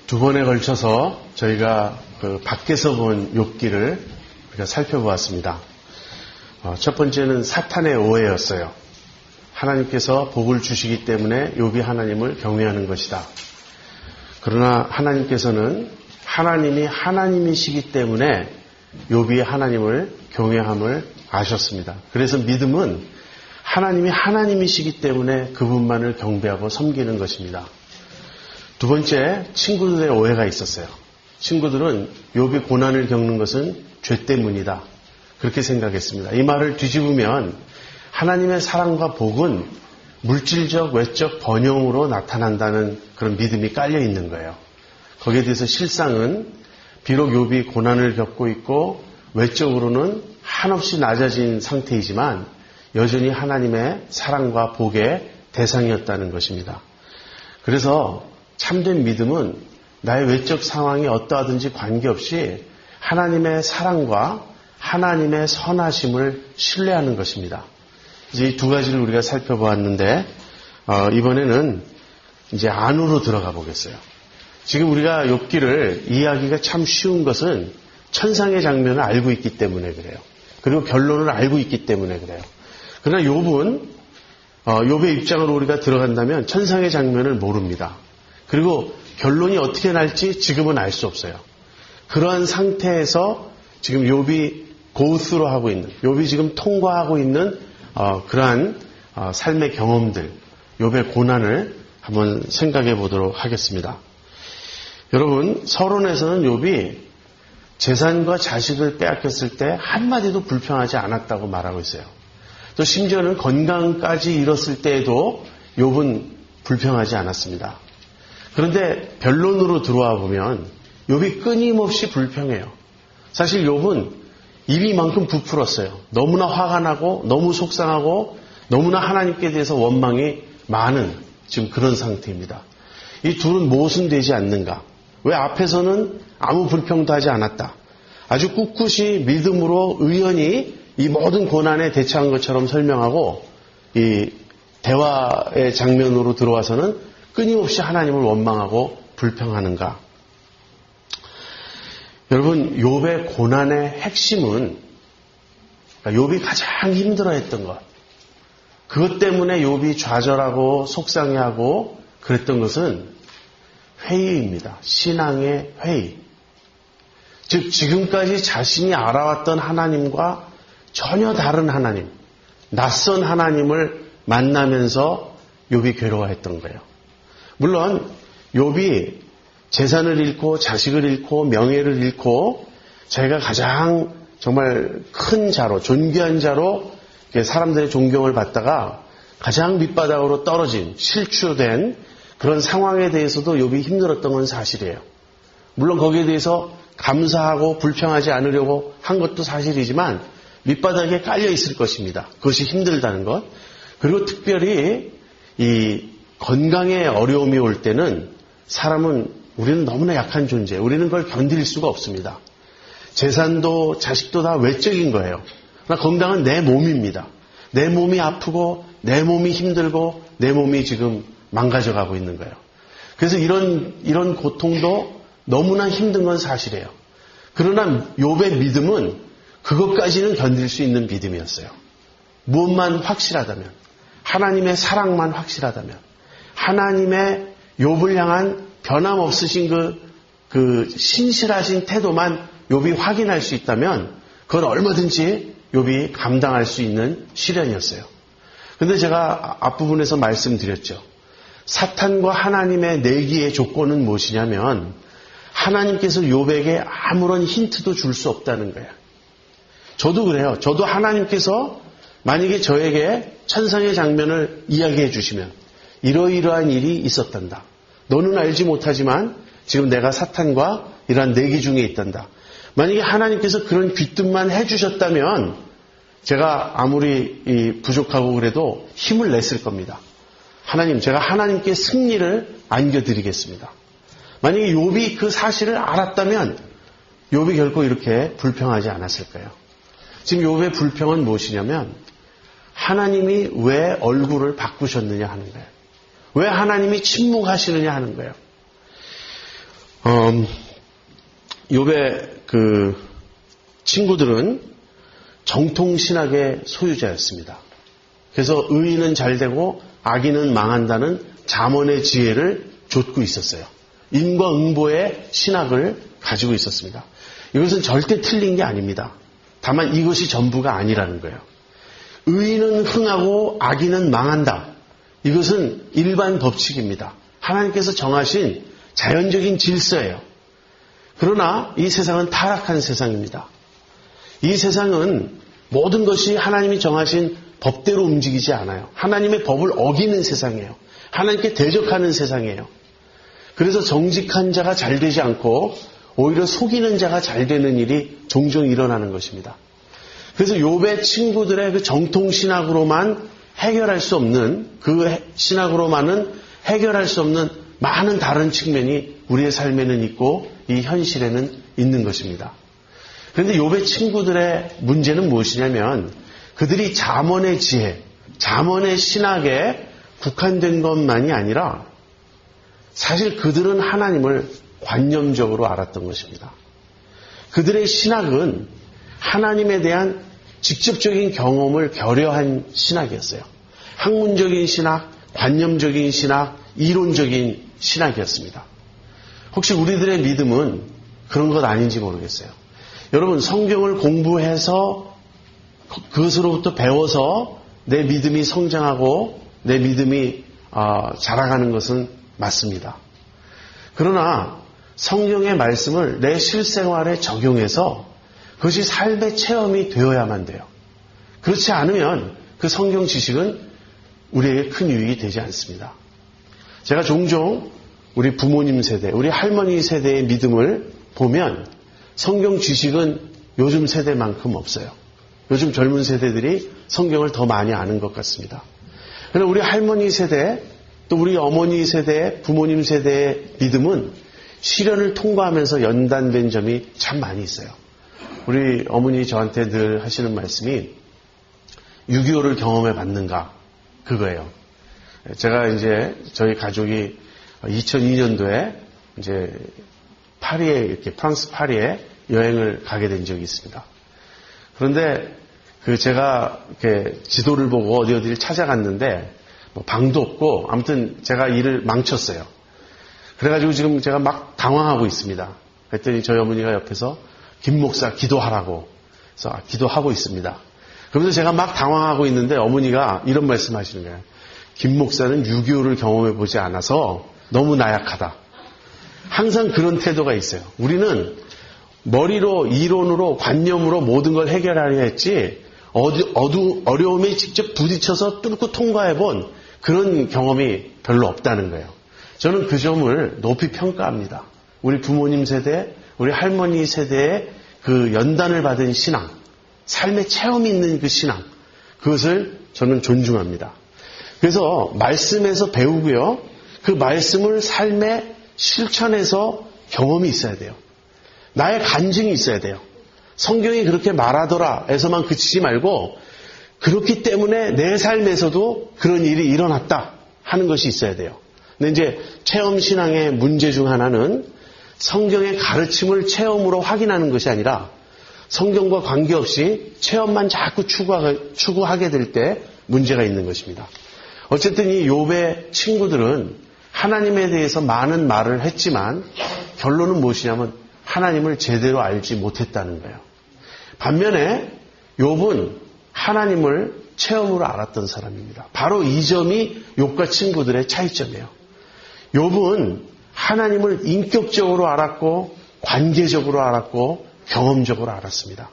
두 번에 걸쳐서 저희가 밖에서 본 욥기를 우리가 살펴보았습니다. 첫 번째는 사탄의 오해였어요. 하나님께서 복을 주시기 때문에 욥이 하나님을 경외하는 것이다. 그러나 하나님께서는 하나님이 하나님이시기 때문에 욥이 하나님을 경외함을 아셨습니다. 그래서 믿음은 하나님이 하나님이시기 때문에 그분만을 경배하고 섬기는 것입니다. 두 번째, 친구들의 오해가 있었어요. 친구들은 욥이 고난을 겪는 것은 죄 때문이다. 그렇게 생각했습니다. 이 말을 뒤집으면 하나님의 사랑과 복은 물질적, 외적 번영으로 나타난다는 그런 믿음이 깔려 있는 거예요. 거기에 대해서 실상은 비록 욥이 고난을 겪고 있고 외적으로는 한없이 낮아진 상태이지만 여전히 하나님의 사랑과 복의 대상이었다는 것입니다. 그래서 참된 믿음은 나의 외적 상황이 어떠하든지 관계없이 하나님의 사랑과 하나님의 선하심을 신뢰하는 것입니다. 이제 이 두 가지를 우리가 살펴보았는데 이번에는 이제 안으로 들어가 보겠어요. 지금 우리가 욥기를 이해하기가 참 쉬운 것은 천상의 장면을 알고 있기 때문에 그래요. 그리고 결론을 알고 있기 때문에 그래요. 그러나 욥의 입장으로 우리가 들어간다면 천상의 장면을 모릅니다. 그리고 결론이 어떻게 날지 지금은 알 수 없어요. 그러한 상태에서 지금 욥이 고스로 하고 있는, 욥이 지금 통과하고 있는 그러한 삶의 경험들, 욥의 고난을 한번 생각해 보도록 하겠습니다. 여러분, 서론에서는 욥이 재산과 자식을 빼앗겼을 때 한마디도 불평하지 않았다고 말하고 있어요. 또 심지어는 건강까지 잃었을 때에도 욥은 불평하지 않았습니다. 그런데 변론으로 들어와 보면 욥이 끊임없이 불평해요. 사실 욥은 입이 이만큼 부풀었어요. 너무나 화가 나고 너무 속상하고 너무나 하나님께 대해서 원망이 많은 지금 그런 상태입니다. 이 둘은 모순되지 않는가? 왜 앞에서는 아무 불평도 하지 않았다. 아주 꿋꿋이 믿음으로 의연히 이 모든 고난에 대처한 것처럼 설명하고 이 대화의 장면으로 들어와서는 끊임없이 하나님을 원망하고 불평하는가? 여러분, 욥의 고난의 핵심은 욥이 가장 힘들어했던 것. 그것 때문에 욥이 좌절하고 속상해하고 그랬던 것은 회의입니다. 신앙의 회의. 즉 지금까지 자신이 알아왔던 하나님과 전혀 다른 하나님, 낯선 하나님을 만나면서 욥이 괴로워했던 거예요. 물론 욥이 재산을 잃고 자식을 잃고 명예를 잃고 자기가 가장 정말 큰 자로, 존귀한 자로 사람들의 존경을 받다가 가장 밑바닥으로 떨어진, 실추된 그런 상황에 대해서도 욥이 힘들었던 건 사실이에요. 물론 거기에 대해서 감사하고 불평하지 않으려고 한 것도 사실이지만 밑바닥에 깔려 있을 것입니다. 그것이 힘들다는 것. 그리고 특별히 이 건강에 어려움이 올 때는 우리는 너무나 약한 존재, 우리는 그걸 견딜 수가 없습니다. 재산도 자식도 다 외적인 거예요. 그러나 건강은 내 몸입니다. 내 몸이 아프고 내 몸이 힘들고 내 몸이 지금 망가져가고 있는 거예요. 그래서 이런 고통도 너무나 힘든 건 사실이에요. 그러나 욥의 믿음은 그것까지는 견딜 수 있는 믿음이었어요. 무엇만 확실하다면, 하나님의 사랑만 확실하다면, 하나님의 욥을 향한 변함없으신 그 신실하신 태도만 욥이 확인할 수 있다면 그건 얼마든지 욥이 감당할 수 있는 시련이었어요. 그런데 제가 앞부분에서 말씀드렸죠. 사탄과 하나님의 내기의 조건은 무엇이냐면 하나님께서 욥에게 아무런 힌트도 줄 수 없다는 거예요. 저도 그래요. 저도 하나님께서 만약에 저에게 천상의 장면을 이야기해 주시면 이러이러한 일이 있었단다. 너는 알지 못하지만 지금 내가 사탄과 이러한 내기 중에 있단다. 만약에 하나님께서 그런 귀뜸만 해주셨다면 제가 아무리 부족하고 그래도 힘을 냈을 겁니다. 하나님, 제가 하나님께 승리를 안겨드리겠습니다. 만약에 욥이 그 사실을 알았다면 욥이 결코 이렇게 불평하지 않았을 거예요. 지금 욥의 불평은 무엇이냐면 하나님이 왜 얼굴을 바꾸셨느냐 하는 거예요. 왜 하나님이 침묵하시느냐 하는 거예요. 욥의 그 친구들은 정통 신학의 소유자였습니다. 그래서 의인은 잘되고 악인은 망한다는 잠언의 지혜를 좇고 있었어요. 인과응보의 신학을 가지고 있었습니다. 이것은 절대 틀린 게 아닙니다. 다만 이것이 전부가 아니라는 거예요. 의인은 흥하고 악인은 망한다. 이것은 일반 법칙입니다. 하나님께서 정하신 자연적인 질서예요. 그러나 이 세상은 타락한 세상입니다. 이 세상은 모든 것이 하나님이 정하신 법대로 움직이지 않아요. 하나님의 법을 어기는 세상이에요. 하나님께 대적하는 세상이에요. 그래서 정직한 자가 잘 되지 않고 오히려 속이는 자가 잘 되는 일이 종종 일어나는 것입니다. 그래서 욥의 친구들의 그 정통 신학으로만 해결할 수 없는, 그 신학으로만은 해결할 수 없는 많은 다른 측면이 우리의 삶에는 있고 이 현실에는 있는 것입니다. 그런데 욥의 친구들의 문제는 무엇이냐면 그들이 잠언의 지혜, 잠언의 신학에 국한된 것만이 아니라 사실 그들은 하나님을 관념적으로 알았던 것입니다. 그들의 신학은 하나님에 대한 직접적인 경험을 결여한 신학이었어요. 학문적인 신학, 관념적인 신학, 이론적인 신학이었습니다. 혹시 우리들의 믿음은 그런 것 아닌지 모르겠어요. 여러분, 성경을 공부해서 그것으로부터 배워서 내 믿음이 성장하고 내 믿음이 자라가는 것은 맞습니다. 그러나 성경의 말씀을 내 실생활에 적용해서 그것이 삶의 체험이 되어야만 돼요. 그렇지 않으면 그 성경 지식은 우리에게 큰 유익이 되지 않습니다. 제가 종종 우리 부모님 세대, 우리 할머니 세대의 믿음을 보면 성경 지식은 요즘 세대만큼 없어요. 요즘 젊은 세대들이 성경을 더 많이 아는 것 같습니다. 그러나 우리 할머니 세대, 또 우리 어머니 세대, 부모님 세대의 믿음은 시련을 통과하면서 연단된 점이 참 많이 있어요. 우리 어머니 저한테 늘 하시는 말씀이 6.25를 경험해 봤는가? 그거예요. 제가 이제 저희 가족이 2002년도에 이제 파리에, 이렇게 프랑스 파리에 여행을 가게 된 적이 있습니다. 그런데 제가 이렇게 지도를 보고 어디를 찾아갔는데 뭐 방도 없고 아무튼 제가 일을 망쳤어요. 그래가지고 지금 제가 막 당황하고 있습니다. 그랬더니 저희 어머니가 옆에서 김 목사 기도하라고 그래서 기도하고 있습니다. 그러면서 제가 막 당황하고 있는데 어머니가 이런 말씀 하시는 거예요. 김 목사는 6.25를 경험해 보지 않아서 너무 나약하다. 항상 그런 태도가 있어요. 우리는 머리로, 이론으로, 관념으로 모든 걸 해결하려 했지 어려움에 직접 부딪혀서 뚫고 통과해 본 그런 경험이 별로 없다는 거예요. 저는 그 점을 높이 평가합니다. 우리 부모님 세대, 우리 할머니 세대의 그 연단을 받은 신앙, 삶의 체험이 있는 그 신앙, 그것을 저는 존중합니다. 그래서 말씀에서 배우고요. 그 말씀을 삶의 실천에서 경험이 있어야 돼요. 나의 간증이 있어야 돼요. 성경이 그렇게 말하더라 에서만 그치지 말고 그렇기 때문에 내 삶에서도 그런 일이 일어났다 하는 것이 있어야 돼요. 근데 이제 체험신앙의 문제 중 하나는 성경의 가르침을 체험으로 확인하는 것이 아니라 성경과 관계없이 체험만 자꾸 추구하게 될 때 문제가 있는 것입니다. 어쨌든 이 욥의 친구들은 하나님에 대해서 많은 말을 했지만 결론은 무엇이냐면 하나님을 제대로 알지 못했다는 거예요. 반면에 욥은 하나님을 체험으로 알았던 사람입니다. 바로 이 점이 욥과 친구들의 차이점이에요. 욥은 하나님을 인격적으로 알았고 관계적으로 알았고 경험적으로 알았습니다.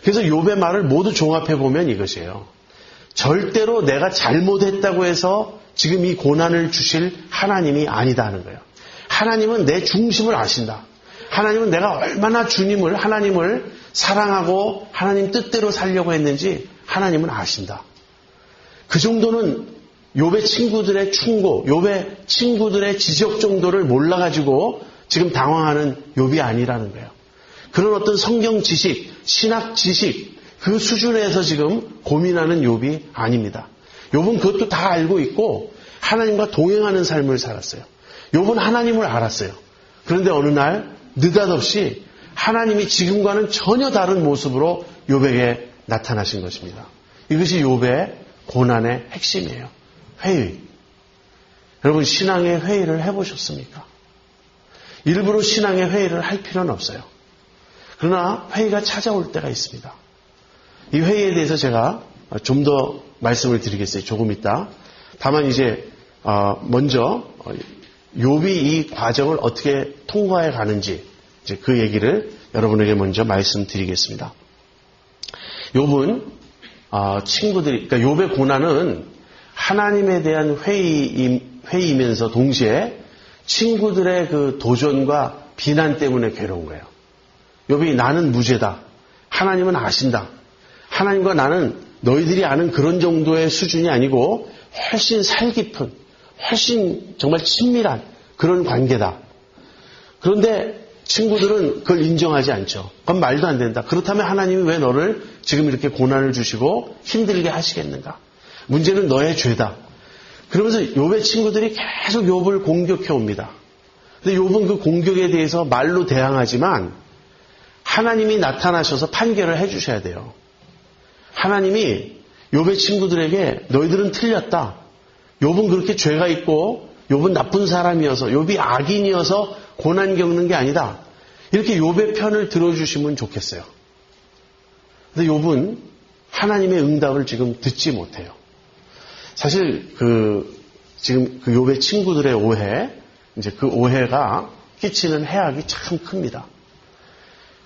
그래서 욥의 말을 모두 종합해 보면 이것이에요. 절대로 내가 잘못했다고 해서 지금 이 고난을 주실 하나님이 아니다 하는 거예요. 하나님은 내 중심을 아신다. 하나님은 내가 얼마나 하나님을 사랑하고 하나님 뜻대로 살려고 했는지 하나님은 아신다. 그 정도는 욥의 친구들의 충고, 욥의 친구들의 지적 정도를 몰라가지고 지금 당황하는 욥이 아니라는 거예요. 그런 어떤 성경 지식, 신학 지식 그 수준에서 지금 고민하는 욥이 아닙니다. 욥은 그것도 다 알고 있고 하나님과 동행하는 삶을 살았어요. 욥은 하나님을 알았어요. 그런데 어느 날 느닷없이 하나님이 지금과는 전혀 다른 모습으로 욥에게 나타나신 것입니다. 이것이 욥의 고난의 핵심이에요. 회의. 여러분, 신앙의 회의를 해보셨습니까? 일부러 신앙의 회의를 할 필요는 없어요. 그러나 회의가 찾아올 때가 있습니다. 이 회의에 대해서 제가 좀 더 말씀을 드리겠어요. 조금 있다. 다만 이제 먼저 욥이 이 과정을 어떻게 통과해 가는지 이제 그 얘기를 여러분에게 먼저 말씀드리겠습니다. 욥은 친구들이, 그러니까 욥의 고난은 하나님에 대한 회의이면서 동시에 친구들의 그 도전과 비난 때문에 괴로운 거예요. 욥이 나는 무죄다. 하나님은 아신다. 하나님과 나는 너희들이 아는 그런 정도의 수준이 아니고 훨씬 살깊은, 훨씬 정말 친밀한 그런 관계다. 그런데 친구들은 그걸 인정하지 않죠. 그건 말도 안 된다. 그렇다면 하나님이 왜 너를 지금 이렇게 고난을 주시고 힘들게 하시겠는가? 문제는 너의 죄다. 그러면서 욥의 친구들이 계속 욥을 공격해 옵니다. 근데 욥은 그 공격에 대해서 말로 대항하지만 하나님이 나타나셔서 판결을 해 주셔야 돼요. 하나님이 욥의 친구들에게 너희들은 틀렸다. 욥은 그렇게 죄가 있고 욥은 나쁜 사람이어서 욥이 악인이어서 고난 겪는 게 아니다. 이렇게 욥의 편을 들어주시면 좋겠어요. 근데 욥은 하나님의 응답을 지금 듣지 못해요. 사실 지금 그 욥의 친구들의 오해, 이제 그 오해가 끼치는 해악이 참 큽니다.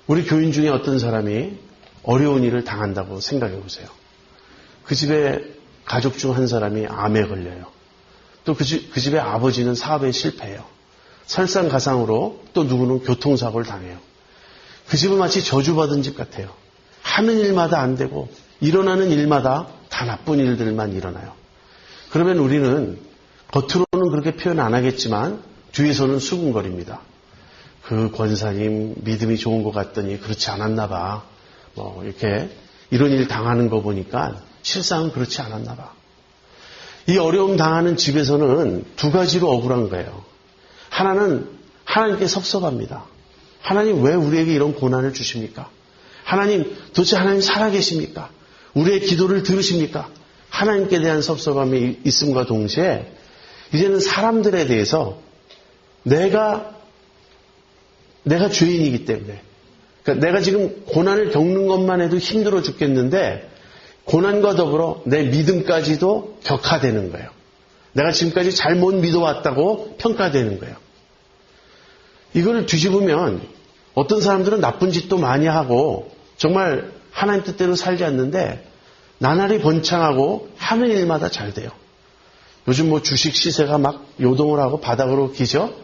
우리 교인 중에 어떤 사람이 어려운 일을 당한다고 생각해 보세요. 그 집에 가족 중 한 사람이 암에 걸려요. 또 그 집의 아버지는 사업에 실패해요. 설상가상으로 또 누구는 교통사고를 당해요. 그 집은 마치 저주받은 집 같아요. 하는 일마다 안 되고 일어나는 일마다 다 나쁜 일들만 일어나요. 그러면 우리는 겉으로는 그렇게 표현 안 하겠지만 뒤에서는 수군거립니다. 그 권사님 믿음이 좋은 것 같더니 그렇지 않았나 봐. 이렇게 이런 일 당하는 거 보니까 실상은 그렇지 않았나 봐. 이 어려움 당하는 집에서는 두 가지로 억울한 거예요. 하나는 하나님께 섭섭합니다. 하나님 왜 우리에게 이런 고난을 주십니까? 하나님 도대체 하나님 살아계십니까? 우리의 기도를 들으십니까? 하나님께 대한 섭섭함이 있음과 동시에 이제는 사람들에 대해서 내가 죄인이기 때문에, 그러니까 내가 지금 고난을 겪는 것만 해도 힘들어 죽겠는데 고난과 더불어 내 믿음까지도 격하되는 거예요. 내가 지금까지 잘못 믿어왔다고 평가되는 거예요. 이걸 뒤집으면 어떤 사람들은 나쁜 짓도 많이 하고 정말 하나님 뜻대로 살지 않는데 나날이 번창하고 하는 일마다 잘 돼요. 요즘 주식 시세가 막 요동을 하고 바닥으로 기죠?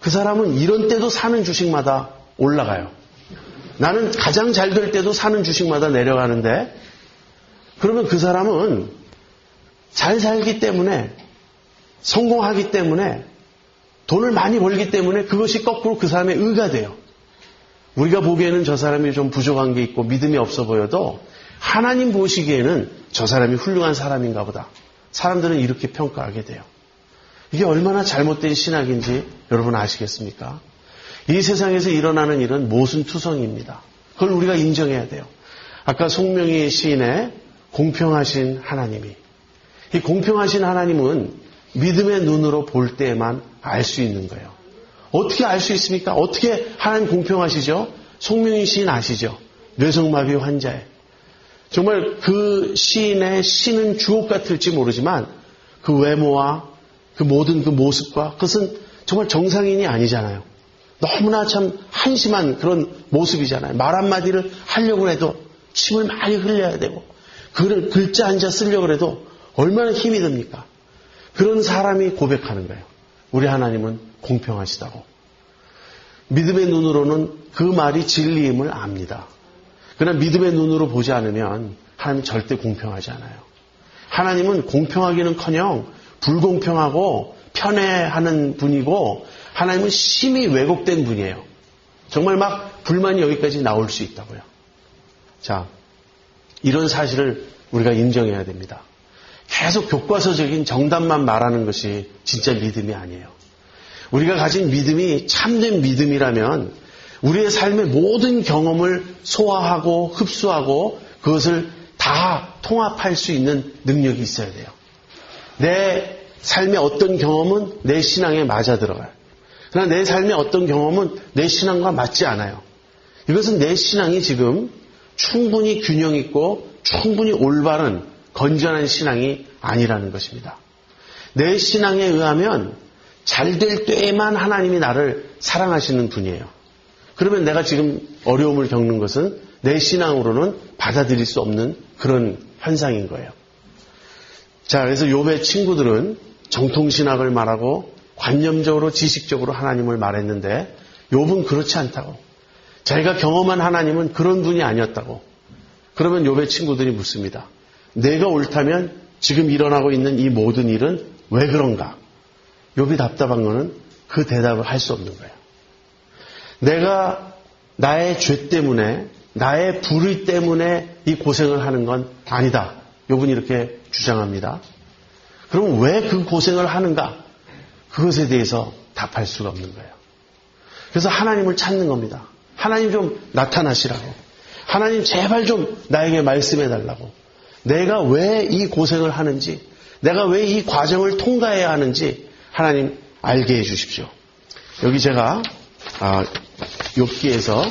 그 사람은 이런 때도 사는 주식마다 올라가요. 나는 가장 잘 될 때도 사는 주식마다 내려가는데 그러면 그 사람은 잘 살기 때문에 성공하기 때문에 돈을 많이 벌기 때문에 그것이 거꾸로 그 사람의 의가 돼요. 우리가 보기에는 저 사람이 좀 부족한 게 있고 믿음이 없어 보여도 하나님 보시기에는 저 사람이 훌륭한 사람인가 보다. 사람들은 이렇게 평가하게 돼요. 이게 얼마나 잘못된 신학인지 여러분 아시겠습니까? 이 세상에서 일어나는 일은 모순투성입니다. 그걸 우리가 인정해야 돼요. 아까 송명희 시인의 공평하신 하나님이, 이 공평하신 하나님은 믿음의 눈으로 볼 때만 알 수 있는 거예요. 어떻게 알 수 있습니까? 어떻게 하나님 공평하시죠? 송명희 시인 아시죠? 뇌성마비 환자에. 정말 그 시인의 시는 주옥 같을지 모르지만 그 외모와 그 모든 그 모습과 그것은 정말 정상인이 아니잖아요. 너무나 참 한심한 그런 모습이잖아요. 말 한마디를 하려고 해도 침을 많이 흘려야 되고 글자 한자 쓰려고 해도 얼마나 힘이 듭니까? 그런 사람이 고백하는 거예요. 우리 하나님은 공평하시다고. 믿음의 눈으로는 그 말이 진리임을 압니다. 그러나 믿음의 눈으로 보지 않으면 하나님은 절대 공평하지 않아요. 하나님은 공평하기는커녕 불공평하고 편애하는 분이고 하나님은 심히 왜곡된 분이에요. 정말 막 불만이 여기까지 나올 수 있다고요. 자, 이런 사실을 우리가 인정해야 됩니다. 계속 교과서적인 정답만 말하는 것이 진짜 믿음이 아니에요. 우리가 가진 믿음이 참된 믿음이라면 우리의 삶의 모든 경험을 소화하고 흡수하고 그것을 다 통합할 수 있는 능력이 있어야 돼요. 내 삶의 어떤 경험은 내 신앙에 맞아 들어가요. 그러나 내 삶의 어떤 경험은 내 신앙과 맞지 않아요. 이것은 내 신앙이 지금 충분히 균형 있고 충분히 올바른 건전한 신앙이 아니라는 것입니다. 내 신앙에 의하면 잘 될 때에만 하나님이 나를 사랑하시는 분이에요. 그러면 내가 지금 어려움을 겪는 것은 내 신앙으로는 받아들일 수 없는 그런 현상인 거예요. 자, 그래서 욥의 친구들은 정통신학을 말하고 관념적으로 지식적으로 하나님을 말했는데 욥은 그렇지 않다고. 자기가 경험한 하나님은 그런 분이 아니었다고. 그러면 욥의 친구들이 묻습니다. 내가 옳다면 지금 일어나고 있는 이 모든 일은 왜 그런가? 욥이 답답한 거는 그 대답을 할 수 없는 거예요. 내가 나의 죄 때문에 나의 불의 때문에 이 고생을 하는 건 아니다. 욥은 이렇게 주장합니다. 그럼 왜 그 고생을 하는가? 그것에 대해서 답할 수가 없는 거예요. 그래서 하나님을 찾는 겁니다. 하나님 좀 나타나시라고. 하나님 제발 좀 나에게 말씀해 달라고. 내가 왜 이 고생을 하는지, 내가 왜 이 과정을 통과해야 하는지 하나님 알게 해 주십시오. 여기 제가 욥기에서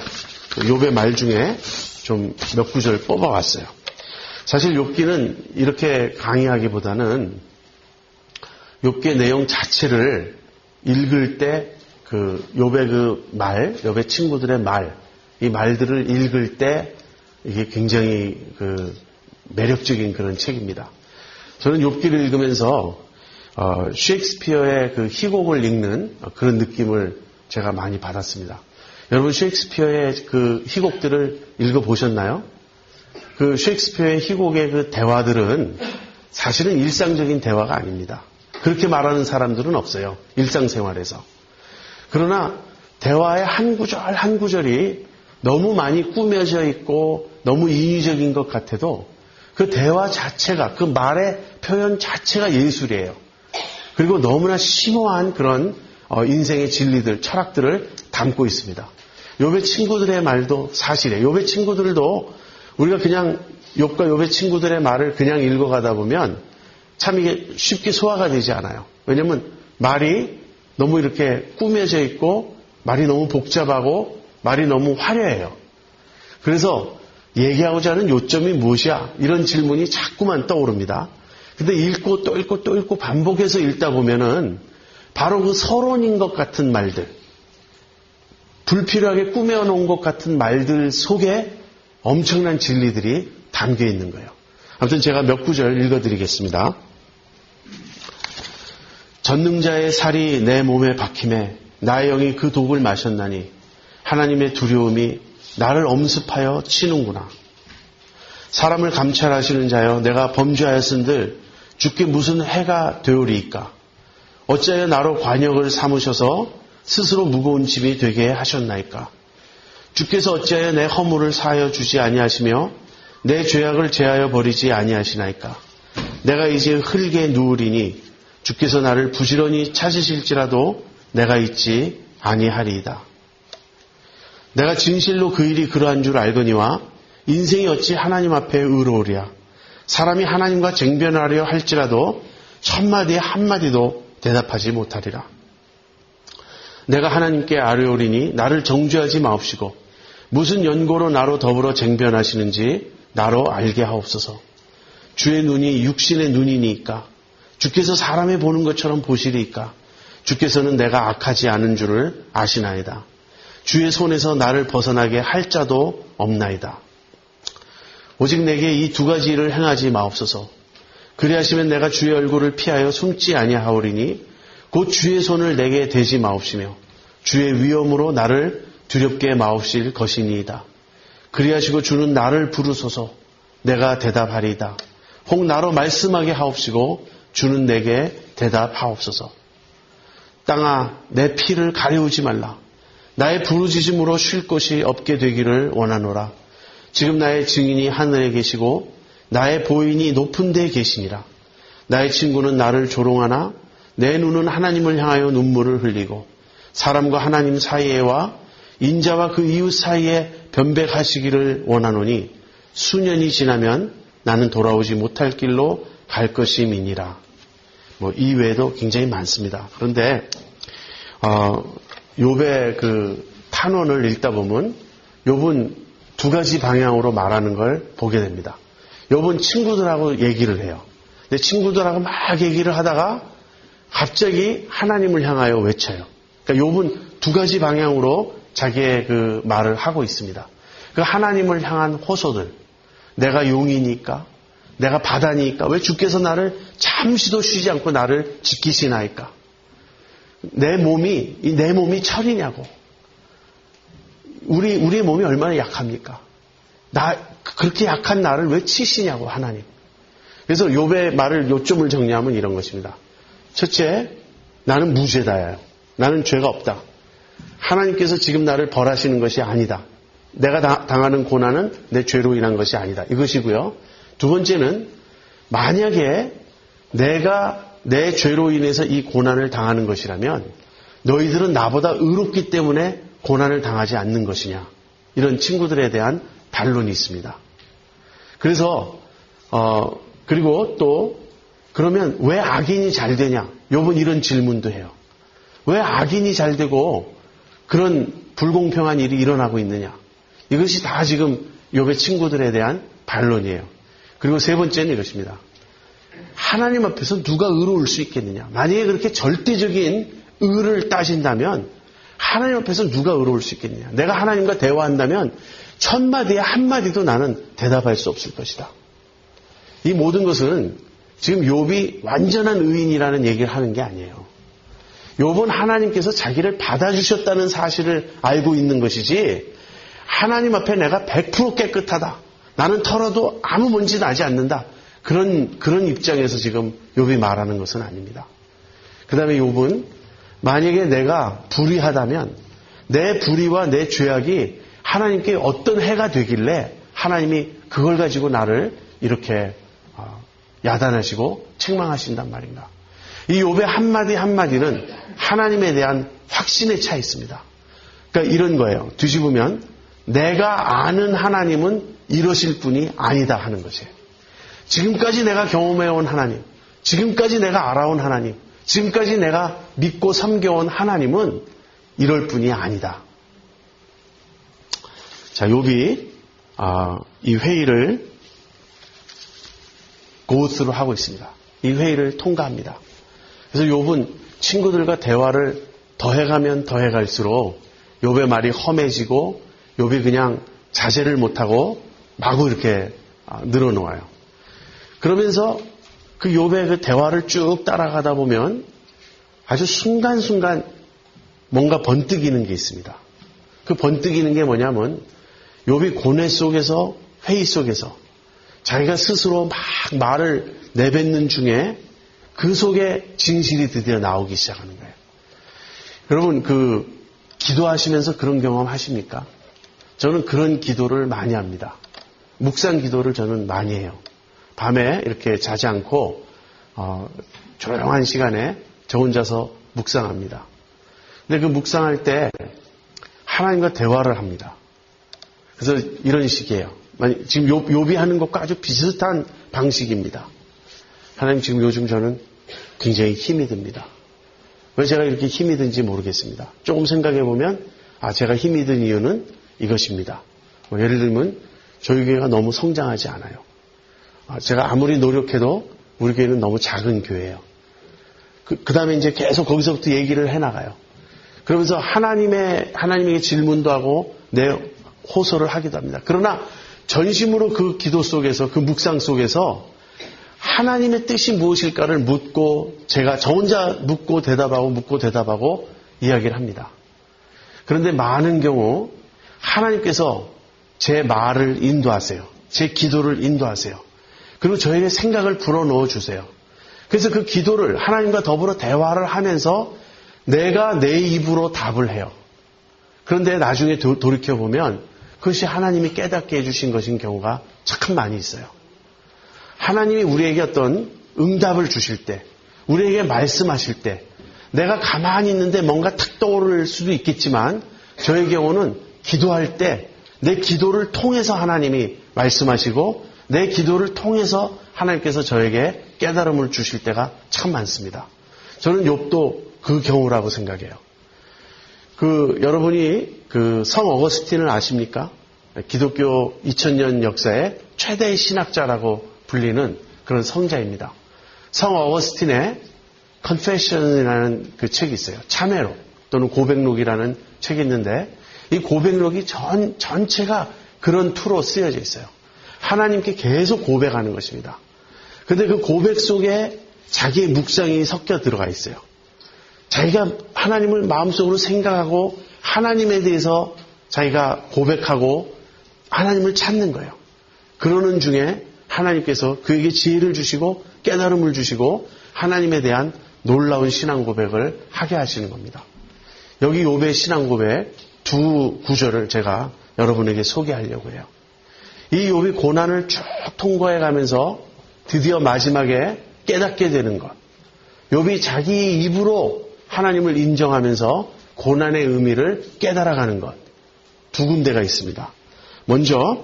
욥의 말 중에 좀 몇 구절 뽑아왔어요. 사실 욥기는 이렇게 강의하기보다는 욥기의 내용 자체를 읽을 때 그 욥의 그 말, 욥의 친구들의 말, 이 말들을 읽을 때 이게 굉장히 그 매력적인 그런 책입니다. 저는 욥기를 읽으면서 셰익스피어의 그 희곡을 읽는 그런 느낌을 제가 많이 받았습니다. 여러분 셰익스피어의 그 희곡들을 읽어보셨나요? 그 셰익스피어의 희곡의 그 대화들은 사실은 일상적인 대화가 아닙니다. 그렇게 말하는 사람들은 없어요. 일상생활에서. 그러나 대화의 한 구절 한 구절이 너무 많이 꾸며져 있고 너무 인위적인 것 같아도 그 대화 자체가, 그 말의 표현 자체가 예술이에요. 그리고 너무나 심오한 그런 인생의 진리들, 철학들을 담고 있습니다. 욥의 친구들의 말도 사실이에요. 욥의 친구들도 우리가 그냥 욥과 욥의 친구들의 말을 그냥 읽어가다 보면 참 이게 쉽게 소화가 되지 않아요. 왜냐하면 말이 너무 이렇게 꾸며져 있고 말이 너무 복잡하고 말이 너무 화려해요. 그래서 얘기하고자 하는 요점이 무엇이야? 이런 질문이 자꾸만 떠오릅니다. 근데 읽고 또 읽고 또 읽고 반복해서 읽다 보면은 바로 그 서론인 것 같은 말들, 불필요하게 꾸며놓은 것 같은 말들 속에 엄청난 진리들이 담겨 있는 거예요. 아무튼 제가 몇 구절 읽어드리겠습니다. 전능자의 살이 내 몸에 박힘에 나의 영이 그 독을 마셨나니 하나님의 두려움이 나를 엄습하여 치는구나. 사람을 감찰하시는 자여 내가 범죄하였은들 주께 무슨 해가 되오리이까. 어찌하여 나로 관역을 삼으셔서 스스로 무거운 짐이 되게 하셨나이까. 주께서 어찌하여 내 허물을 사하여 주지 아니하시며 내 죄악을 제하여 버리지 아니하시나이까. 내가 이제 흙에 누우리니 주께서 나를 부지런히 찾으실지라도 내가 있지 아니하리이다. 내가 진실로 그 일이 그러한 줄 알거니와 인생이 어찌 하나님 앞에 의로우랴. 사람이 하나님과 쟁변하려 할지라도 첫마디에 한마디도 대답하지 못하리라. 내가 하나님께 아뢰오리니 나를 정죄하지 마옵시고 무슨 연고로 나로 더불어 쟁변하시는지 나로 알게 하옵소서. 주의 눈이 육신의 눈이니까 주께서 사람의 보는 것처럼 보시리이까. 주께서는 내가 악하지 않은 줄을 아시나이다. 주의 손에서 나를 벗어나게 할 자도 없나이다. 오직 내게 이 두 가지 일을 행하지 마옵소서. 그리하시면 내가 주의 얼굴을 피하여 숨지 아니하오리니 곧 주의 손을 내게 대지 마옵시며 주의 위엄으로 나를 두렵게 마옵실 것이니이다. 그리하시고 주는 나를 부르소서. 내가 대답하리이다. 혹 나로 말씀하게 하옵시고 주는 내게 대답하옵소서. 땅아 내 피를 가려우지 말라. 나의 부르짖음으로 쉴 곳이 없게 되기를 원하노라. 지금 나의 증인이 하늘에 계시고 나의 보인이 높은 데에 계시니라. 나의 친구는 나를 조롱하나 내 눈은 하나님을 향하여 눈물을 흘리고 사람과 하나님 사이에와 인자와 그 이웃 사이에 변백하시기를 원하노니 수년이 지나면 나는 돌아오지 못할 길로 갈 것임이니라. 이 외에도 굉장히 많습니다. 그런데 욥의 그 탄원을 읽다 보면 욥은 두 가지 방향으로 말하는 걸 보게 됩니다. 욥은 친구들하고 얘기를 해요. 근데 친구들하고 막 얘기를 하다가 갑자기 하나님을 향하여 외쳐요. 그러니까 욥은 두 가지 방향으로 자기의 그 말을 하고 있습니다. 그 하나님을 향한 호소들. 내가 용이니까, 내가 바다니까, 왜 주께서 나를 잠시도 쉬지 않고 나를 지키시나이까? 내 몸이 철이냐고. 우리의 몸이 얼마나 약합니까? 그렇게 약한 나를 왜 치시냐고, 하나님. 그래서 욥의 말을 요점을 정리하면 이런 것입니다. 첫째, 나는 무죄다예요. 나는 죄가 없다. 하나님께서 지금 나를 벌하시는 것이 아니다. 내가 당하는 고난은 내 죄로 인한 것이 아니다. 이것이고요. 두 번째는 만약에 내가 내 죄로 인해서 이 고난을 당하는 것이라면 너희들은 나보다 의롭기 때문에 고난을 당하지 않는 것이냐. 이런 친구들에 대한 반론이 있습니다. 그래서 그리고 또 그러면 왜 악인이 잘 되냐? 욥은 이런 질문도 해요. 왜 악인이 잘 되고 그런 불공평한 일이 일어나고 있느냐? 이것이 다 지금 욥의 친구들에 대한 반론이에요. 그리고 세 번째는 이것입니다. 하나님 앞에서 누가 의로울 수 있겠느냐? 만약에 그렇게 절대적인 의를 따진다면 하나님 앞에서 누가 의로울 수 있겠느냐? 내가 하나님과 대화한다면 1000마디에 한마디도 나는 대답할 수 없을 것이다. 이 모든 것은 지금 욥이 완전한 의인이라는 얘기를 하는 게 아니에요. 욥은 하나님께서 자기를 받아주셨다는 사실을 알고 있는 것이지 하나님 앞에 내가 100% 깨끗하다. 나는 털어도 아무 먼지 나지 않는다. 그런 입장에서 지금 욥이 말하는 것은 아닙니다. 그 다음에 욥은 만약에 내가 불의하다면 내 불의와 내 죄악이 하나님께 어떤 해가 되길래 하나님이 그걸 가지고 나를 이렇게 야단하시고 책망하신단 말인가. 이 욥의 한마디 한마디는 하나님에 대한 확신에 차 있습니다. 그러니까 이런 거예요. 뒤집으면 내가 아는 하나님은 이러실 분이 아니다 하는 것이에요. 지금까지 내가 경험해온 하나님, 지금까지 내가 알아온 하나님, 지금까지 내가 믿고 섬겨온 하나님은 이럴 분이 아니다. 자, 욥이 이 회의를 고스로 하고 있습니다. 이 회의를 통과합니다. 그래서 욥은 친구들과 대화를 더해가면 더해갈수록 욥의 말이 험해지고 욥이 그냥 자제를 못하고 마구 이렇게 늘어놓아요. 그러면서 그 욥의 그 대화를 쭉 따라가다 보면 아주 순간순간 뭔가 번뜩이는 게 있습니다. 그 번뜩이는 게 뭐냐면 욥이 고뇌 속에서 회의 속에서 자기가 스스로 막 말을 내뱉는 중에 그 속에 진실이 드디어 나오기 시작하는 거예요. 여러분 기도하시면서 그런 경험 하십니까? 저는 그런 기도를 많이 합니다. 묵상 기도를 저는 많이 해요. 밤에 이렇게 자지 않고 조용한 시간에 저 혼자서 묵상합니다. 근데 그 묵상할 때 하나님과 대화를 합니다. 그래서 이런 식이에요. 지금 욥이 하는 것과 아주 비슷한 방식입니다. 하나님, 지금 요즘 저는 굉장히 힘이 듭니다. 왜 제가 이렇게 힘이 든지 모르겠습니다. 조금 생각해 보면 제가 힘이 든 이유는 이것입니다. 예를 들면 저희 교회가 너무 성장하지 않아요. 제가 아무리 노력해도 우리 교회는 너무 작은 교회예요. 그 다음에 이제 계속 거기서부터 얘기를 해나가요. 그러면서 하나님에게 질문도 하고 내 호소를 하기도 합니다. 그러나 전심으로 그 기도 속에서, 그 묵상 속에서 하나님의 뜻이 무엇일까를 묻고 제가 저 혼자 묻고 대답하고 이야기를 합니다. 그런데 많은 경우 하나님께서 제 말을 인도하세요. 제 기도를 인도하세요. 그리고 저에게 생각을 불어넣어 주세요. 그래서 그 기도를 하나님과 더불어 대화를 하면서 내가 내 입으로 답을 해요. 그런데 나중에 돌이켜보면 그것이 하나님이 깨닫게 해주신 것인 경우가 참 많이 있어요. 하나님이 우리에게 어떤 응답을 주실 때, 우리에게 말씀하실 때 내가 가만히 있는데 뭔가 탁 떠오를 수도 있겠지만 저의 경우는 기도할 때 내 기도를 통해서 하나님이 말씀하시고 내 기도를 통해서 하나님께서 저에게 깨달음을 주실 때가 참 많습니다. 저는 욥도 그 경우라고 생각해요. 여러분이 성 어거스틴을 아십니까? 기독교 2000년 역사의 최대의 신학자라고 불리는 그런 성자입니다. 성 어거스틴의 Confession이라는 그 책이 있어요. 참회록 또는 고백록이라는 책이 있는데 이 고백록이 전체가 그런 투로 쓰여져 있어요. 하나님께 계속 고백하는 것입니다. 그런데 그 고백 속에 자기의 묵상이 섞여 들어가 있어요. 자기가 하나님을 마음속으로 생각하고 하나님에 대해서 자기가 고백하고 하나님을 찾는 거예요. 그러는 중에 하나님께서 그에게 지혜를 주시고 깨달음을 주시고 하나님에 대한 놀라운 신앙 고백을 하게 하시는 겁니다. 여기 욥의 신앙 고백 두 구절을 제가 여러분에게 소개하려고 해요. 이 욥이 고난을 쭉 통과해 가면서 드디어 마지막에 깨닫게 되는 것. 욥이 자기 입으로 하나님을 인정하면서 고난의 의미를 깨달아가는 것. 두 군데가 있습니다. 먼저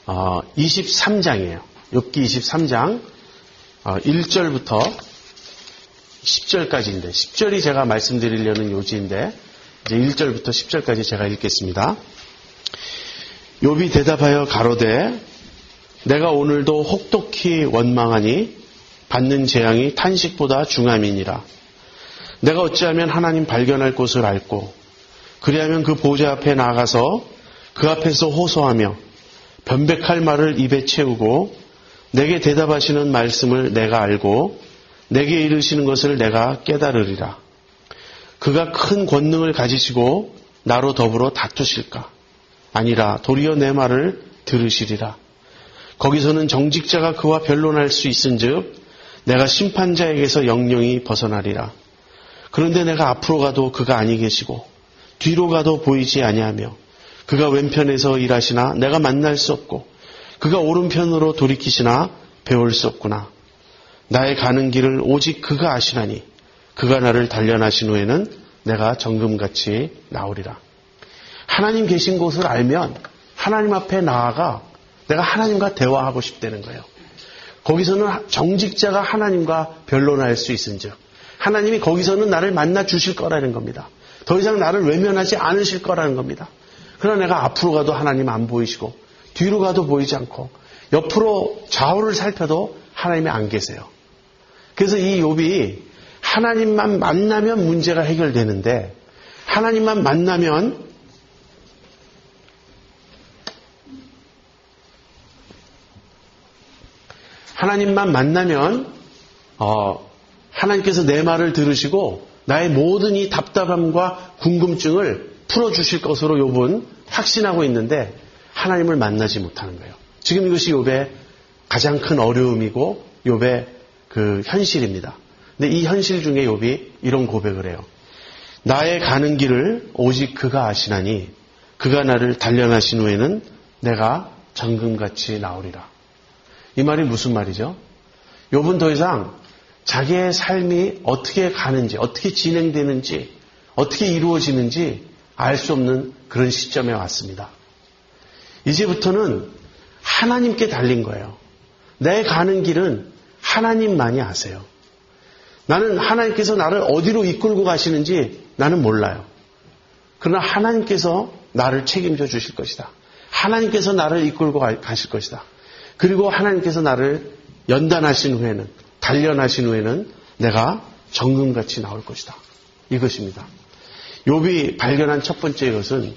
23장이에요. 욥기 23장 1절부터 10절까지인데 10절이 제가 말씀드리려는 요지인데 이제 1절부터 10절까지 제가 읽겠습니다. 욥이 대답하여 가로되 내가 오늘도 혹독히 원망하니 받는 재앙이 탄식보다 중함이니라. 내가 어찌하면 하나님 발견할 곳을 알고 그리하면 그 보좌 앞에 나가서 그 앞에서 호소하며 변백할 말을 입에 채우고 내게 대답하시는 말씀을 내가 알고 내게 이르시는 것을 내가 깨달으리라. 그가 큰 권능을 가지시고 나로 더불어 다투실까? 아니라 도리어 내 말을 들으시리라. 거기서는 정직자가 그와 변론할 수 있은즉 내가 심판자에게서 영영이 벗어나리라. 그런데 내가 앞으로 가도 그가 아니 계시고 뒤로 가도 보이지 아니하며 그가 왼편에서 일하시나 내가 만날 수 없고 그가 오른편으로 돌이키시나 배울 수 없구나. 나의 가는 길을 오직 그가 아시나니 그가 나를 단련하신 후에는 내가 정금같이 나오리라. 하나님 계신 곳을 알면 하나님 앞에 나아가 내가 하나님과 대화하고 싶다는 거예요. 거기서는 정직자가 하나님과 변론할 수 있은즉 하나님이 거기서는 나를 만나 주실 거라는 겁니다. 더 이상 나를 외면하지 않으실 거라는 겁니다. 그러나 내가 앞으로 가도 하나님 안 보이시고 뒤로 가도 보이지 않고 옆으로 좌우를 살펴도 하나님이 안 계세요. 그래서 이 욥이 하나님만 만나면 문제가 해결되는데 하나님만 만나면 하나님께서 내 말을 들으시고 나의 모든 이 답답함과 궁금증을 풀어주실 것으로 욥은 확신하고 있는데 하나님을 만나지 못하는 거예요. 지금 이것이 욥의 가장 큰 어려움이고 욥의 그 현실입니다. 근데 이 현실 중에 욥이 이런 고백을 해요. 나의 가는 길을 오직 그가 아시나니 그가 나를 단련하신 후에는 내가 정금같이 나오리라. 이 말이 무슨 말이죠? 욥은 더 이상 자기의 삶이 어떻게 가는지, 어떻게 진행되는지, 어떻게 이루어지는지 알 수 없는 그런 시점에 왔습니다. 이제부터는 하나님께 달린 거예요. 내 가는 길은 하나님만이 아세요. 나는 하나님께서 나를 어디로 이끌고 가시는지 나는 몰라요. 그러나 하나님께서 나를 책임져 주실 것이다. 하나님께서 나를 이끌고 가실 것이다. 그리고 하나님께서 나를 연단하신 후에는, 단련하신 후에는 내가 정금같이 나올 것이다. 이것입니다. 욥이 발견한 첫 번째 것은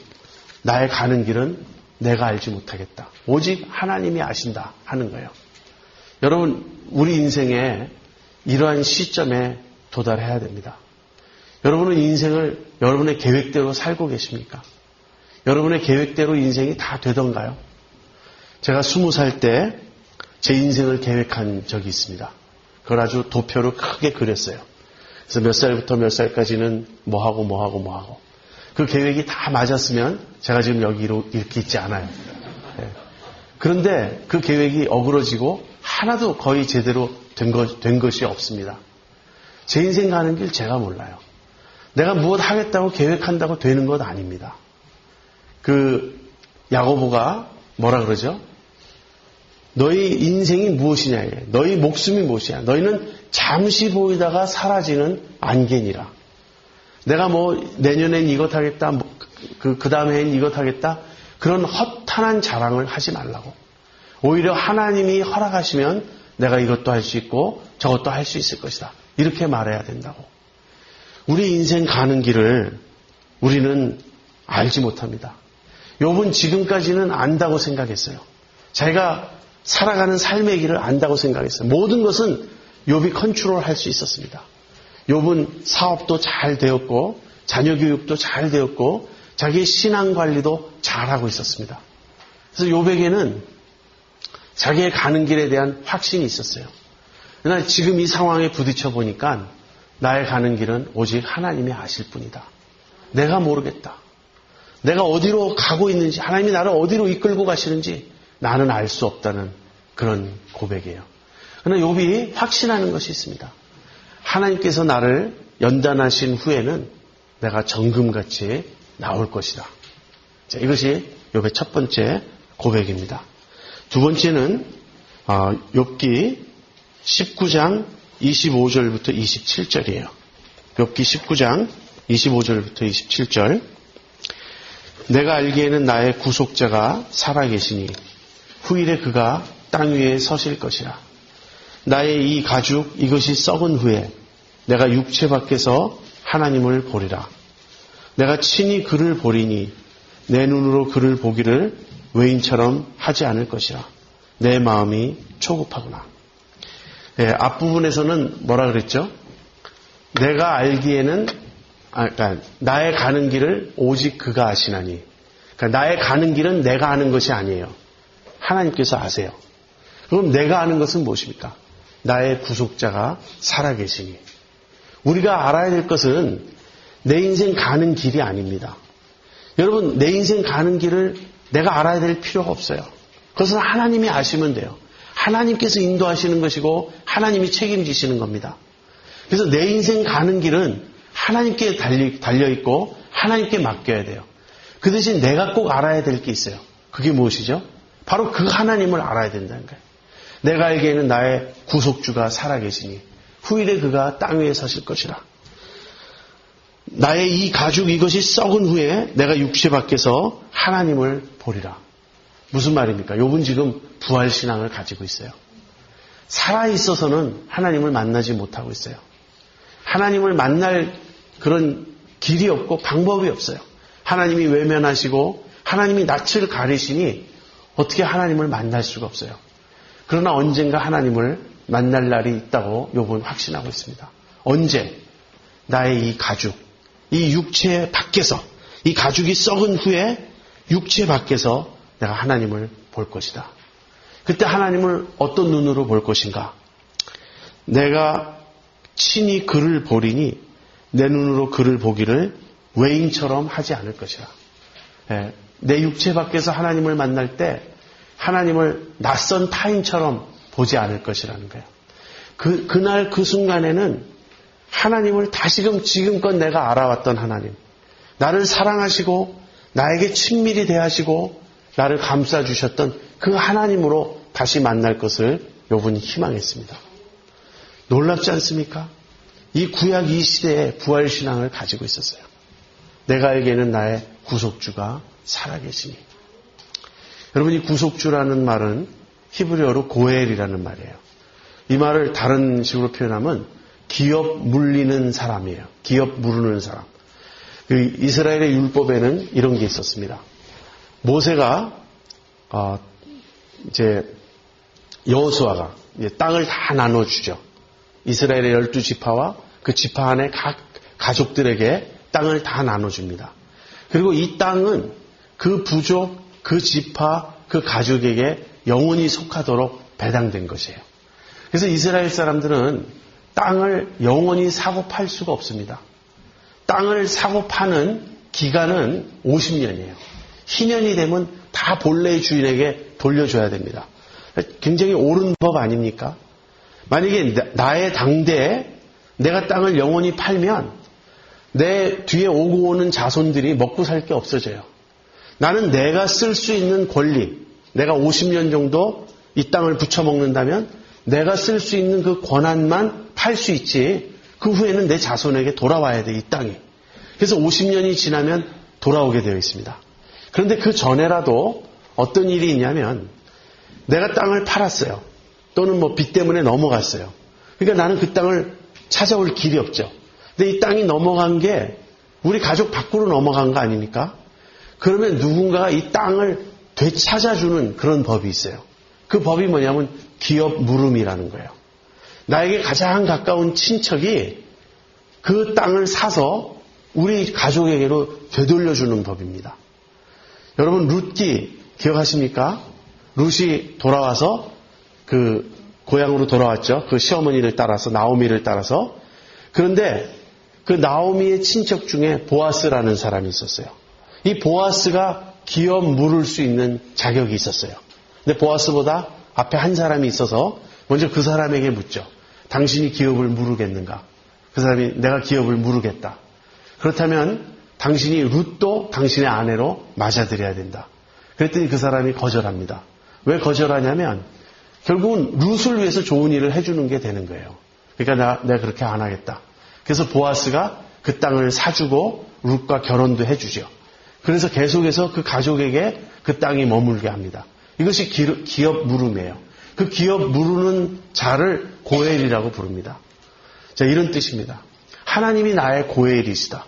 나의 가는 길은 내가 알지 못하겠다. 오직 하나님이 아신다 하는 거예요. 여러분, 우리 인생에 이러한 시점에 도달해야 됩니다. 여러분은 인생을 여러분의 계획대로 살고 계십니까? 여러분의 계획대로 인생이 다 되던가요? 제가 20살 때 제 인생을 계획한 적이 있습니다. 그걸 아주 도표로 크게 그렸어요. 그래서 몇 살부터 몇 살까지는 뭐하고 그 계획이 다 맞았으면 제가 지금 여기로 이렇게 있지 않아요. 네. 그런데 그 계획이 어그러지고 하나도 거의 제대로 된 것이 없습니다. 제 인생 가는 길 제가 몰라요. 내가 무엇 하겠다고 계획한다고 되는 것 아닙니다. 야고보가 뭐라 그러죠? 너희 인생이 무엇이냐 이래. 너희 목숨이 무엇이냐. 너희는 잠시 보이다가 사라지는 안개니라. 내가 내년엔 이것 하겠다. 그 다음 해엔 이것 하겠다. 그런 허탄한 자랑을 하지 말라고. 오히려 하나님이 허락하시면 내가 이것도 할 수 있고 저것도 할 수 있을 것이다. 이렇게 말해야 된다고. 우리 인생 가는 길을 우리는 알지 못합니다. 욥은 지금까지는 안다고 생각했어요. 자기가 살아가는 삶의 길을 안다고 생각했어요. 모든 것은 욥이 컨트롤할 수 있었습니다. 욥은 사업도 잘 되었고 자녀 교육도 잘 되었고 자기의 신앙 관리도 잘하고 있었습니다. 그래서 욥에게는 자기의 가는 길에 대한 확신이 있었어요. 그러나 지금 이 상황에 부딪혀 보니까 나의 가는 길은 오직 하나님이 아실 뿐이다. 내가 모르겠다. 내가 어디로 가고 있는지, 하나님이 나를 어디로 이끌고 가시는지 나는 알 수 없다는 그런 고백이에요. 그러나 욥이 확신하는 것이 있습니다. 하나님께서 나를 연단하신 후에는 내가 정금같이 나올 것이다. 자, 이것이 욥의 첫 번째 고백입니다. 두 번째는 욥기 19장 25절부터 27절이에요. 욥기 19장 25절부터 27절. 내가 알기에는 나의 구속자가 살아계시니 후일에 그가 땅 위에 서실 것이라. 나의 이 가죽 이것이 썩은 후에 내가 육체 밖에서 하나님을 보리라. 내가 친히 그를 보리니 내 눈으로 그를 보기를 외인처럼 하지 않을 것이라. 내 마음이 초급하구나. 앞부분에서는 뭐라 그랬죠? 내가 알기에는 그러니까 나의 가는 길을 오직 그가 아시나니. 그러니까 나의 가는 길은 내가 아는 것이 아니에요. 하나님께서 아세요. 그럼 내가 아는 것은 무엇입니까? 나의 구속자가 살아계시니. 우리가 알아야 될 것은 내 인생 가는 길이 아닙니다. 여러분, 내 인생 가는 길을 내가 알아야 될 필요가 없어요. 그것은 하나님이 아시면 돼요. 하나님께서 인도하시는 것이고 하나님이 책임지시는 겁니다. 그래서 내 인생 가는 길은 하나님께 달려있고 하나님께 맡겨야 돼요. 그 대신 내가 꼭 알아야 될 게 있어요. 그게 무엇이죠? 바로 그 하나님을 알아야 된다는 거예요. 내가 알기에는 나의 구속주가 살아계시니 후일에 그가 땅 위에 서실 것이라. 나의 이 가죽 이것이 썩은 후에 내가 육체 밖에서 하나님을 보리라. 무슨 말입니까? 욥은 지금 부활신앙을 가지고 있어요. 살아있어서는 하나님을 만나지 못하고 있어요. 하나님을 만날 그런 길이 없고 방법이 없어요. 하나님이 외면하시고 하나님이 낯을 가리시니 어떻게 하나님을 만날 수가 없어요. 그러나 언젠가 하나님을 만날 날이 있다고 욥은 확신하고 있습니다. 언제? 나의 이 가죽, 이 육체 밖에서, 이 가죽이 썩은 후에 육체 밖에서 내가 하나님을 볼 것이다. 그때 하나님을 어떤 눈으로 볼 것인가? 내가 친히 그를 보리니 내 눈으로 그를 보기를 외인처럼 하지 않을 것이라. 내 육체 밖에서 하나님을 만날 때 하나님을 낯선 타인처럼 보지 않을 것이라는 거예요. 그날 그 순간에는 하나님을 다시금 지금껏 내가 알아왔던 하나님, 나를 사랑하시고 나에게 친밀히 대하시고 나를 감싸주셨던 그 하나님으로 다시 만날 것을 욥은 희망했습니다. 놀랍지 않습니까? 이 구약 이 시대에 부활신앙을 가지고 있었어요. 내가 알기에는 나의 구속주가 살아계시니. 여러분, 이 구속주라는 말은 히브리어로 고엘이라는 말이에요. 이 말을 다른 식으로 표현하면 기업 물리는 사람이에요. 기업 무르는 사람. 이스라엘의 율법에는 이런 게 있었습니다. 모세가 이제 여호수아가 땅을 다 나눠주죠. 이스라엘의 12지파와 그 지파 안에 각 가족들에게 땅을 다 나눠줍니다. 그리고 이 땅은 그 부족, 그 지파, 그 가족에게 영원히 속하도록 배당된 것이에요. 그래서 이스라엘 사람들은 땅을 영원히 사고 팔 수가 없습니다. 땅을 사고 파는 기간은 50년이에요. 희년이 되면 다 본래의 주인에게 돌려줘야 됩니다. 굉장히 옳은 법 아닙니까? 만약에 나의 당대에 내가 땅을 영원히 팔면 내 뒤에 오고 오는 자손들이 먹고 살 게 없어져요. 나는 내가 쓸 수 있는 권리, 내가 50년 정도 이 땅을 부쳐먹는다면 내가 쓸 수 있는 그 권한만 팔 수 있지, 그 후에는 내 자손에게 돌아와야 돼, 이 땅이. 그래서 50년이 지나면 돌아오게 되어 있습니다. 그런데 그 전에라도 어떤 일이 있냐면 내가 땅을 팔았어요. 또는 뭐 빚 때문에 넘어갔어요. 그러니까 나는 그 땅을 찾아올 길이 없죠. 근데 이 땅이 넘어간 게 우리 가족 밖으로 넘어간 거 아닙니까? 그러면 누군가가 이 땅을 되찾아주는 그런 법이 있어요. 그 법이 뭐냐면 기업 물음이라는 거예요. 나에게 가장 가까운 친척이 그 땅을 사서 우리 가족에게로 되돌려주는 법입니다. 여러분 룻기 기억하십니까? 룻이 돌아와서 그 고향으로 돌아왔죠. 그 시어머니를 따라서, 나오미를 따라서. 그런데 그 나오미의 친척 중에 보아스라는 사람이 있었어요. 이 보아스가 기업 물을 수 있는 자격이 있었어요. 근데 보아스보다 앞에 한 사람이 있어서 먼저 그 사람에게 묻죠. 당신이 기업을 물으겠는가? 그 사람이 내가 기업을 물으겠다. 그렇다면 당신이 룻도 당신의 아내로 맞아들여야 된다. 그랬더니 그 사람이 거절합니다. 왜 거절하냐면 결국은 룻을 위해서 좋은 일을 해주는 게 되는 거예요. 그러니까 내가 그렇게 안 하겠다. 그래서 보아스가 그 땅을 사주고 룻과 결혼도 해주죠. 그래서 계속해서 그 가족에게 그 땅이 머물게 합니다. 이것이 기업 물음이에요. 그 기업 물으는 자를 고엘이라고 부릅니다. 자, 이런 뜻입니다. 하나님이 나의 고엘이시다.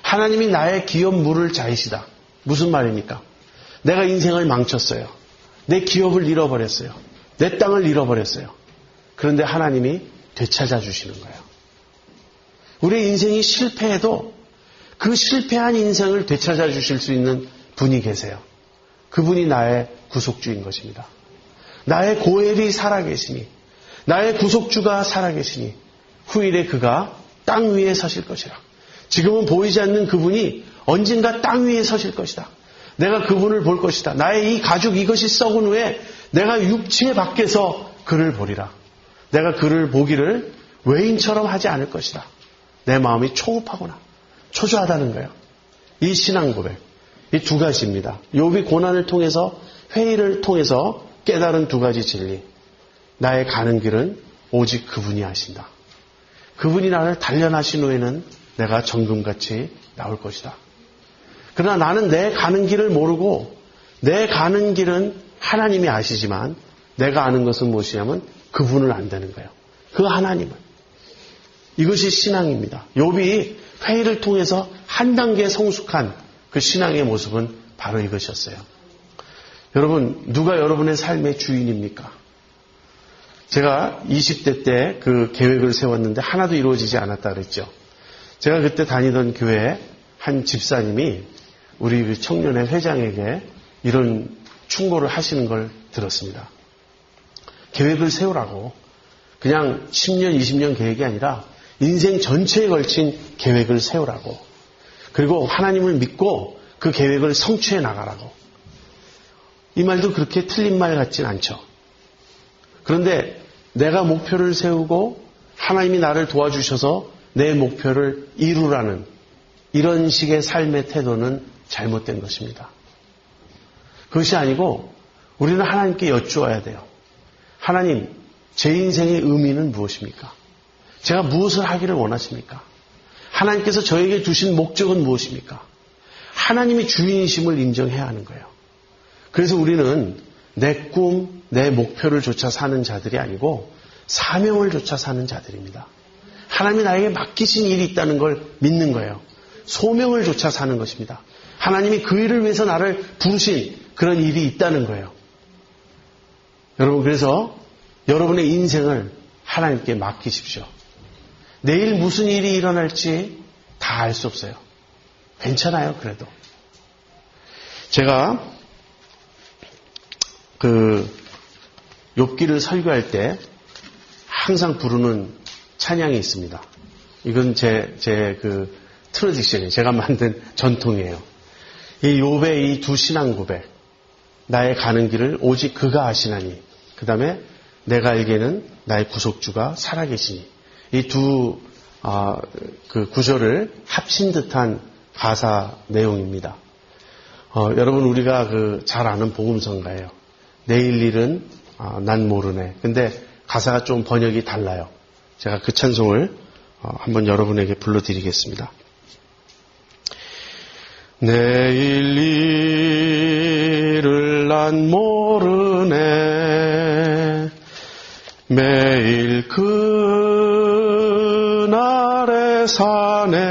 하나님이 나의 기업 물을 자이시다. 무슨 말입니까? 내가 인생을 망쳤어요. 내 기업을 잃어버렸어요. 내 땅을 잃어버렸어요. 그런데 하나님이 되찾아 주시는 거예요. 우리의 인생이 실패해도 그 실패한 인생을 되찾아 주실 수 있는 분이 계세요. 그분이 나의 구속주인 것입니다. 나의 고엘이 살아계시니, 나의 구속주가 살아계시니 후일에 그가 땅 위에 서실 것이라. 지금은 보이지 않는 그분이 언젠가 땅 위에 서실 것이다. 내가 그분을 볼 것이다. 나의 이 가죽 이것이 썩은 후에 내가 육체 밖에서 그를 보리라. 내가 그를 보기를 외인처럼 하지 않을 것이다. 내 마음이 초급하구나. 초조하다는 거예요. 이 신앙 고백. 이 두 가지입니다. 욥이 고난을 통해서, 회의를 통해서 깨달은 두 가지 진리. 나의 가는 길은 오직 그분이 하신다. 그분이 나를 단련하신 후에는 내가 정금같이 나올 것이다. 그러나 나는 내 가는 길을 모르고 내 가는 길은 하나님이 아시지만 내가 아는 것은 무엇이냐면 그분을 안다는 거예요. 그 하나님을. 이것이 신앙입니다. 욥이 회의를 통해서 한 단계 성숙한 그 신앙의 모습은 바로 이것이었어요. 여러분, 누가 여러분의 삶의 주인입니까? 제가 20대 때 그 계획을 세웠는데 하나도 이루어지지 않았다 그랬죠. 제가 그때 다니던 교회에 한 집사님이 우리 그 청년회 회장에게 이런 충고를 하시는 걸 들었습니다. 계획을 세우라고. 그냥 10년, 20년 계획이 아니라 인생 전체에 걸친 계획을 세우라고. 그리고 하나님을 믿고 그 계획을 성취해 나가라고. 이 말도 그렇게 틀린 말 같진 않죠. 그런데 내가 목표를 세우고 하나님이 나를 도와주셔서 내 목표를 이루라는 이런 식의 삶의 태도는 잘못된 것입니다. 그것이 아니고 우리는 하나님께 여쭈어야 돼요. 하나님, 제 인생의 의미는 무엇입니까? 제가 무엇을 하기를 원하십니까? 하나님께서 저에게 주신 목적은 무엇입니까? 하나님이 주인이심을 인정해야 하는 거예요. 그래서 우리는 내 꿈, 내 목표를 쫓아 사는 자들이 아니고 사명을 쫓아 사는 자들입니다. 하나님이 나에게 맡기신 일이 있다는 걸 믿는 거예요. 소명을 쫓아 사는 것입니다. 하나님이 그 일을 위해서 나를 부르신 그런 일이 있다는 거예요. 여러분, 그래서 여러분의 인생을 하나님께 맡기십시오. 내일 무슨 일이 일어날지 다 알 수 없어요. 괜찮아요, 그래도. 제가 그 욥기를 설교할 때 항상 부르는 찬양이 있습니다. 이건 제 그 트래디션이에요. 제가 만든 전통이에요. 이 욥의 이 두 신앙 고백. 나의 가는 길을 오직 그가 아시나니. 그 다음에 내가 알기에는 나의 구속주가 살아계시니. 이 두 그 구절을 합친 듯한 가사 내용입니다. 여러분 우리가 잘 아는 복음성가예요. 내일 일은 난 모르네. 근데 가사가 좀 번역이 달라요. 제가 그 찬송을 한번 여러분에게 불러드리겠습니다. 내일 일을 난 모르네. 매일 그날에 사네.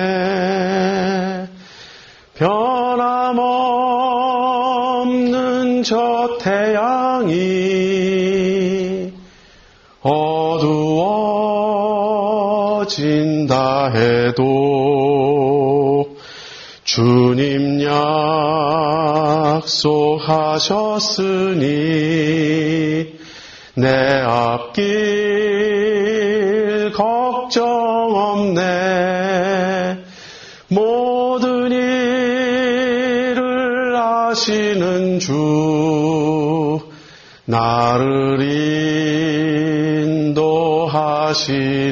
변함없는 저 태양이 어두워진다 해도 주님 약속하셨으니 내 앞길 걱정 없네. 모든 일을 아시는 주 나를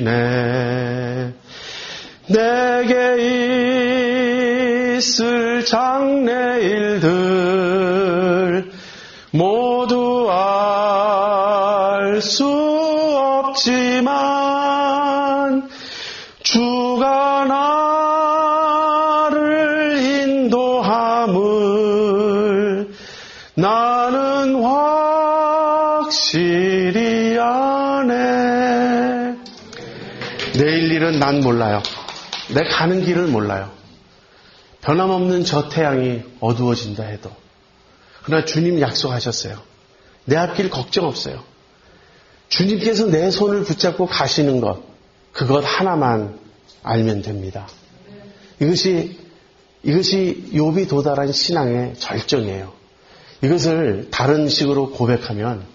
인도하시네. 내게 있을 장래일들 모두 알 수 없지만 주가 나를 인도함을 나는 확실히 아네. 내일 일은 난 몰라요. 내 가는 길을 몰라요. 변함없는 저 태양이 어두워진다 해도. 그러나 주님 약속하셨어요. 내 앞길 걱정 없어요. 주님께서 내 손을 붙잡고 가시는 것, 그것 하나만 알면 됩니다. 이것이 욥이 도달한 신앙의 절정이에요. 이것을 다른 식으로 고백하면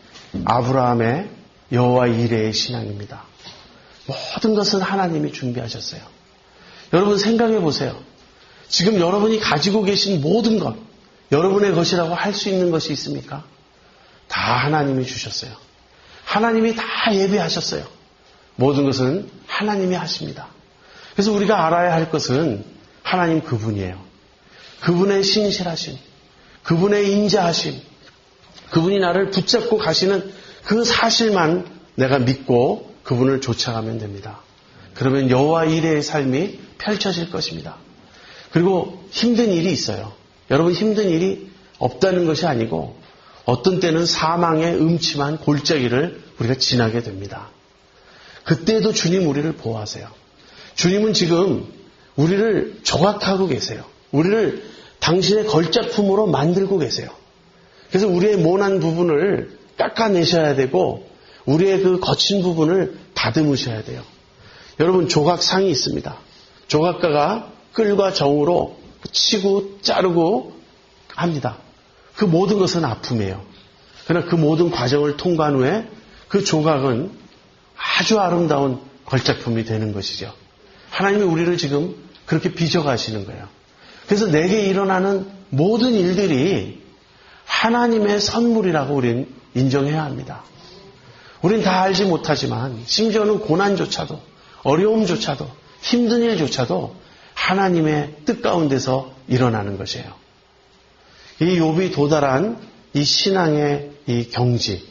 아브라함의 여호와 이레의 신앙입니다. 모든 것은 하나님이 준비하셨어요. 여러분 생각해 보세요. 지금 여러분이 가지고 계신 모든 것, 여러분의 것이라고 할 수 있는 것이 있습니까? 다 하나님이 주셨어요. 하나님이 다 예비하셨어요. 모든 것은 하나님이 하십니다. 그래서 우리가 알아야 할 것은 하나님 그분이에요. 그분의 신실하심, 그분의 인자하심, 그분이 나를 붙잡고 가시는 그 사실만 내가 믿고 그분을 쫓아가면 됩니다. 그러면 여호와 이레의 삶이 펼쳐질 것입니다. 그리고 힘든 일이 있어요. 여러분 힘든 일이 없다는 것이 아니고 어떤 때는 사망의 음침한 골짜기를 우리가 지나게 됩니다. 그때도 주님 우리를 보호하세요. 주님은 지금 우리를 조각하고 계세요. 우리를 당신의 걸작품으로 만들고 계세요. 그래서 우리의 모난 부분을 깎아내셔야 되고 우리의 그 거친 부분을 다듬으셔야 돼요. 여러분 조각상이 있습니다. 조각가가 끌과 정으로 치고 자르고 합니다. 그 모든 것은 아픔이에요. 그러나 그 모든 과정을 통과한 후에 그 조각은 아주 아름다운 걸작품이 되는 것이죠. 하나님이 우리를 지금 그렇게 빚어가시는 거예요. 그래서 내게 일어나는 모든 일들이 하나님의 선물이라고 우리는 인정해야 합니다. 우린 다 알지 못하지만 심지어는 고난조차도 어려움조차도 힘든 일조차도 하나님의 뜻 가운데서 일어나는 것이에요. 이 욥이 도달한 이 신앙의 이 경지,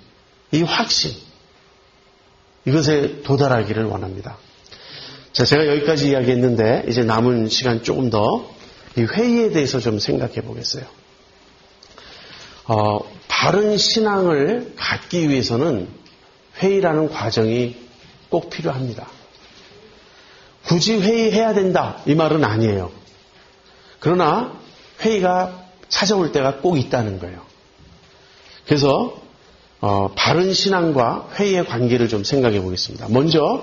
이 확신, 이것에 도달하기를 원합니다. 자, 제가 여기까지 이야기했는데 이제 남은 시간 조금 더 이 회의에 대해서 좀 생각해 보겠어요. 바른 신앙을 갖기 위해서는 회의라는 과정이 꼭 필요합니다. 굳이 회의해야 된다 이 말은 아니에요. 그러나 회의가 찾아올 때가 꼭 있다는 거예요. 그래서 바른 신앙과 회의의 관계를 좀 생각해 보겠습니다. 먼저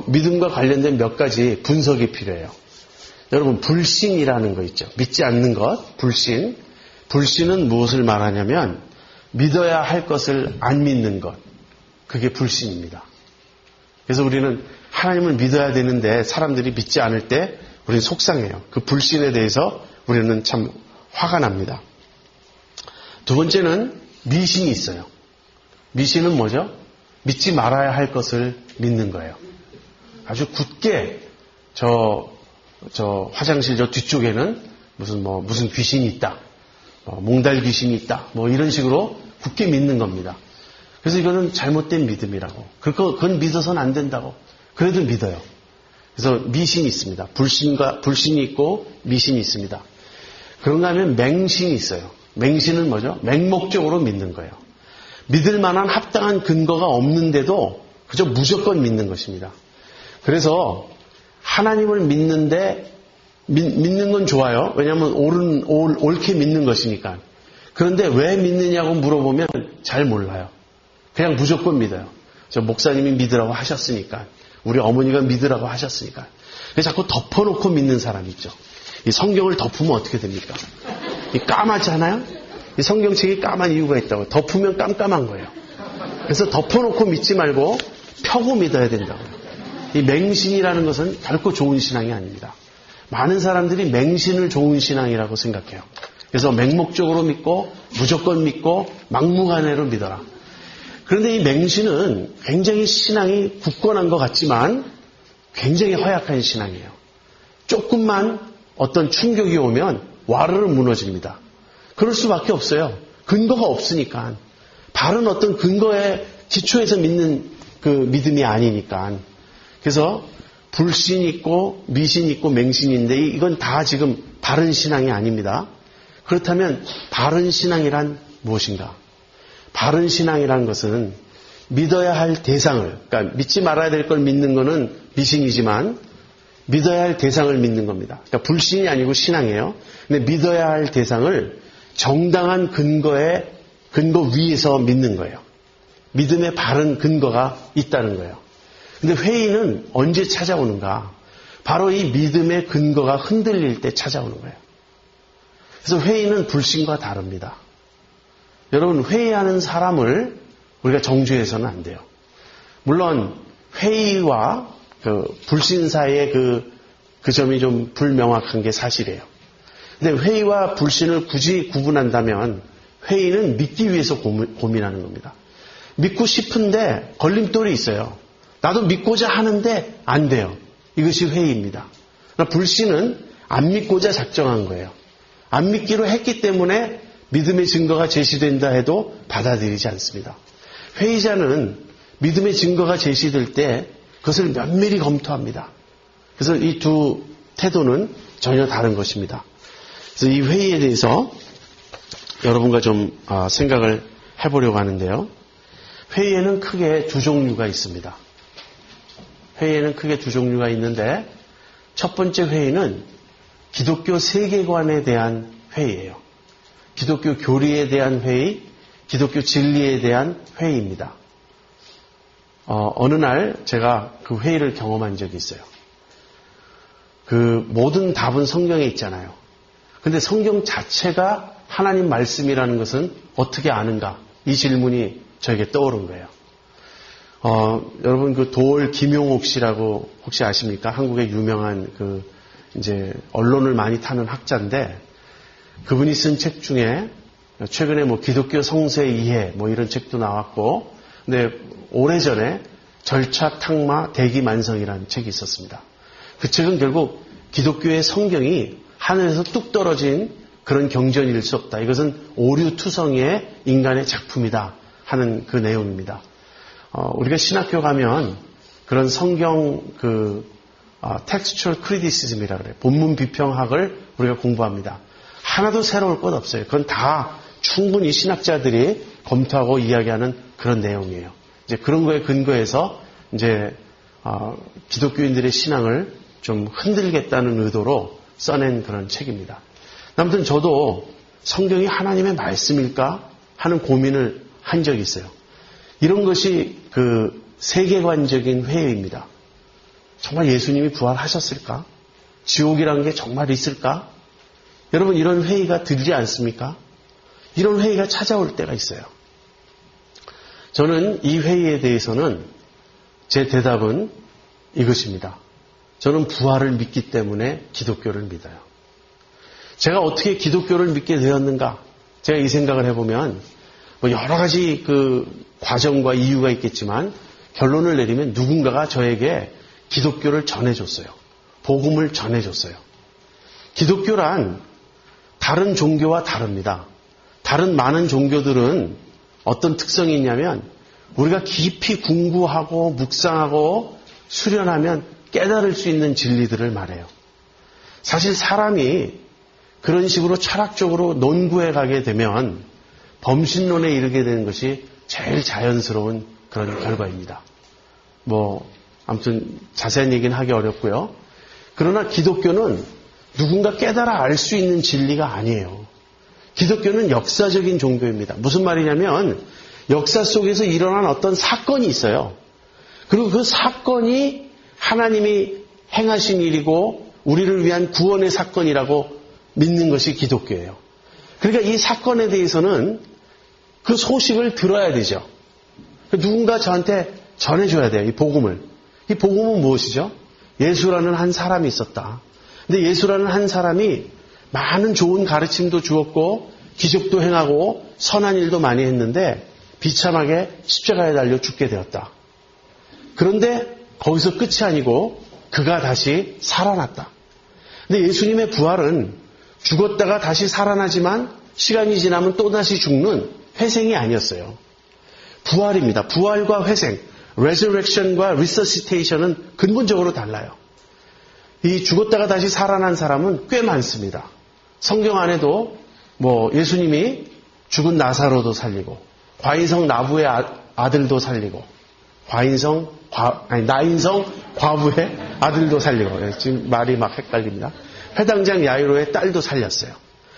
믿음과 관련된 몇 가지 분석이 필요해요. 여러분 불신이라는 거 있죠. 믿지 않는 것, 불신. 불신은 무엇을 말하냐면 믿어야 할 것을 안 믿는 것. 그게 불신입니다. 그래서 우리는 하나님을 믿어야 되는데 사람들이 믿지 않을 때 우리는 속상해요. 그 불신에 대해서 우리는 참 화가 납니다. 두 번째는 미신이 있어요. 미신은 뭐죠? 믿지 말아야 할 것을 믿는 거예요. 아주 굳게 저 화장실 저 뒤쪽에는 무슨 귀신이 있다. 몽달 귀신이 있다. 이런 식으로 굳게 믿는 겁니다. 그래서 이거는 잘못된 믿음이라고. 그건 믿어서는 안 된다고. 그래도 믿어요. 그래서 미신이 있습니다. 불신이 있고 미신이 있습니다. 그런가 하면 맹신이 있어요. 맹신은 뭐죠? 맹목적으로 믿는 거예요. 믿을 만한 합당한 근거가 없는데도 그저 무조건 믿는 것입니다. 그래서 하나님을 믿는데 믿는 건 좋아요. 왜냐하면 옳게 믿는 것이니까. 그런데 왜 믿느냐고 물어보면 잘 몰라요. 그냥 무조건 믿어요. 저 목사님이 믿으라고 하셨으니까. 우리 어머니가 믿으라고 하셨으니까. 그래서 자꾸 덮어놓고 믿는 사람 있죠. 이 성경을 덮으면 어떻게 됩니까? 이 까맣잖아요? 이 성경책이 까만 이유가 있다고. 덮으면 깜깜한 거예요. 그래서 덮어놓고 믿지 말고 펴고 믿어야 된다고요. 이 맹신이라는 것은 결코 좋은 신앙이 아닙니다. 많은 사람들이 맹신을 좋은 신앙이라고 생각해요. 그래서 맹목적으로 믿고 무조건 믿고 막무가내로 믿어라. 그런데 이 맹신은 굉장히 신앙이 굳건한 것 같지만 굉장히 허약한 신앙이에요. 조금만 어떤 충격이 오면 와르르 무너집니다. 그럴 수밖에 없어요. 근거가 없으니까. 바른 어떤 근거에 기초해서 믿는 그 믿음이 아니니까. 그래서 불신이 있고 미신이 있고 맹신인데 이건 다 지금 바른 신앙이 아닙니다. 그렇다면 바른 신앙이란 무엇인가? 바른 신앙이라는 것은 믿어야 할 대상을, 그러니까 믿지 말아야 될 걸 믿는 것은 미신이지만 믿어야 할 대상을 믿는 겁니다. 그러니까 불신이 아니고 신앙이에요. 근데 믿어야 할 대상을 정당한 근거 위에서 믿는 거예요. 믿음의 바른 근거가 있다는 거예요. 근데 회의는 언제 찾아오는가? 바로 이 믿음의 근거가 흔들릴 때 찾아오는 거예요. 그래서 회의는 불신과 다릅니다. 여러분, 회의하는 사람을 우리가 정죄해서는 안 돼요. 물론 회의와 불신 사이의 그 점이 좀 불명확한 게 사실이에요. 근데 회의와 불신을 굳이 구분한다면 회의는 믿기 위해서 고민하는 겁니다. 믿고 싶은데 걸림돌이 있어요. 나도 믿고자 하는데 안 돼요. 이것이 회의입니다. 불신은 안 믿고자 작정한 거예요. 안 믿기로 했기 때문에 믿음의 증거가 제시된다 해도 받아들이지 않습니다. 회의자는 믿음의 증거가 제시될 때 그것을 면밀히 검토합니다. 그래서 이 두 태도는 전혀 다른 것입니다. 그래서 이 회의에 대해서 여러분과 좀 생각을 해보려고 하는데요. 회의에는 크게 두 종류가 있습니다. 회의에는 크게 두 종류가 있는데 첫 번째 회의는 기독교 세계관에 대한 회의예요. 기독교 교리에 대한 회의, 기독교 진리에 대한 회의입니다. 어느 날 제가 그 회의를 경험한 적이 있어요. 그 모든 답은 성경에 있잖아요. 근데 성경 자체가 하나님 말씀이라는 것은 어떻게 아는가? 이 질문이 저에게 떠오른 거예요. 여러분 그 도올 김용옥 씨라고 혹시 아십니까? 한국의 유명한 이제 언론을 많이 타는 학자인데 그분이 쓴 책 중에 최근에 기독교 성세 이해 이런 책도 나왔고, 근데 오래전에 절차 탁마 대기만성이라는 책이 있었습니다. 그 책은 결국 기독교의 성경이 하늘에서 뚝 떨어진 그런 경전일 수 없다. 이것은 오류투성이의 인간의 작품이다 하는 그 내용입니다. 우리가 신학교 가면 그런 성경 textual criticism이라고 그래요. 본문 비평학을 우리가 공부합니다. 하나도 새로울 것 없어요. 그건 다 충분히 신학자들이 검토하고 이야기하는 그런 내용이에요. 이제 그런 거에 근거해서 이제 기독교인들의 신앙을 좀 흔들겠다는 의도로 써낸 그런 책입니다. 아무튼 저도 성경이 하나님의 말씀일까 하는 고민을 한 적이 있어요. 이런 것이 그 세계관적인 회의입니다. 정말 예수님이 부활하셨을까? 지옥이란 게 정말 있을까? 여러분 이런 회의가 들지 않습니까? 이런 회의가 찾아올 때가 있어요. 저는 이 회의에 대해서는 제 대답은 이것입니다. 저는 부활을 믿기 때문에 기독교를 믿어요. 제가 어떻게 기독교를 믿게 되었는가? 제가 이 생각을 해보면 뭐 여러 가지 그 과정과 이유가 있겠지만 결론을 내리면 누군가가 저에게 기독교를 전해줬어요. 복음을 전해줬어요. 기독교란 다른 종교와 다릅니다. 다른 많은 종교들은 어떤 특성이 있냐면 우리가 깊이 궁구하고 묵상하고 수련하면 깨달을 수 있는 진리들을 말해요. 사실 사람이 그런 식으로 철학적으로 논구해 가게 되면 범신론에 이르게 되는 것이 제일 자연스러운 그런 결과입니다. 아무튼 자세한 얘기는 하기 어렵고요. 그러나 기독교는 누군가 깨달아 알 수 있는 진리가 아니에요. 기독교는 역사적인 종교입니다. 무슨 말이냐면 역사 속에서 일어난 어떤 사건이 있어요. 그리고 그 사건이 하나님이 행하신 일이고 우리를 위한 구원의 사건이라고 믿는 것이 기독교예요. 그러니까 이 사건에 대해서는 그 소식을 들어야 되죠. 누군가 저한테 전해줘야 돼요. 이 복음을. 이 복음은 무엇이죠? 예수라는 한 사람이 있었다. 근데 예수라는 한 사람이 많은 좋은 가르침도 주었고 기적도 행하고 선한 일도 많이 했는데 비참하게 십자가에 달려 죽게 되었다. 그런데 거기서 끝이 아니고 그가 다시 살아났다. 근데 예수님의 부활은 죽었다가 다시 살아나지만 시간이 지나면 또다시 죽는 회생이 아니었어요. 부활입니다. 부활과 회생, resurrection과 resuscitation은 근본적으로 달라요. 이 죽었다가 다시 살아난 사람은 꽤 많습니다. 성경 안에도 예수님이 죽은 나사로도 살리고 과인성 나부의 아들도 살리고 나인성 과부의 아들도 살리고 지금 말이 막 헷갈립니다. 회당장 야이로의 딸도 살렸어요.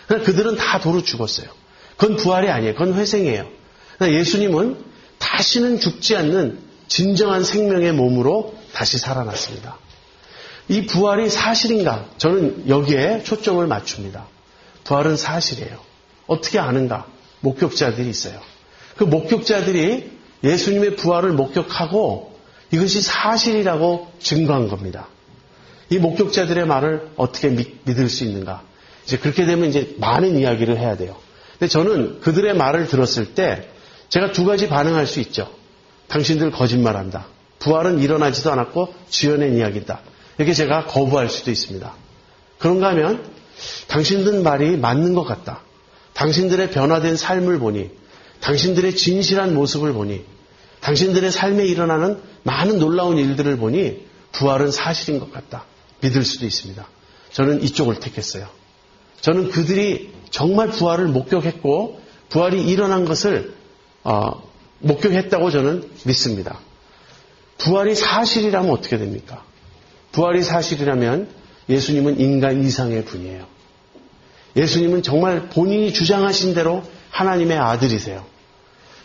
그들은 다 도로 죽었어요. 그건 부활이 아니에요. 그건 회생이에요. 예수님은 다시는 죽지 않는 진정한 생명의 몸으로 다시 살아났습니다. 이 부활이 사실인가? 저는 여기에 초점을 맞춥니다. 부활은 사실이에요. 어떻게 아는가? 목격자들이 있어요. 그 목격자들이 예수님의 부활을 목격하고 이것이 사실이라고 증거한 겁니다. 이 목격자들의 말을 어떻게 믿을 수 있는가? 이제 그렇게 되면 이제 많은 이야기를 해야 돼요. 근데 저는 그들의 말을 들었을 때 제가 두 가지 반응할 수 있죠. 당신들 거짓말한다. 부활은 일어나지도 않았고 지어낸 이야기다. 이렇게 제가 거부할 수도 있습니다. 그런가 하면 당신들 말이 맞는 것 같다. 당신들의 변화된 삶을 보니, 당신들의 진실한 모습을 보니, 당신들의 삶에 일어나는 많은 놀라운 일들을 보니 부활은 사실인 것 같다. 믿을 수도 있습니다. 저는 이쪽을 택했어요. 저는 그들이 정말 부활을 목격했고 부활이 일어난 것을 목격했다고 저는 믿습니다. 부활이 사실이라면 어떻게 됩니까? 부활이 사실이라면 예수님은 인간 이상의 분이에요. 예수님은 정말 본인이 주장하신 대로 하나님의 아들이세요.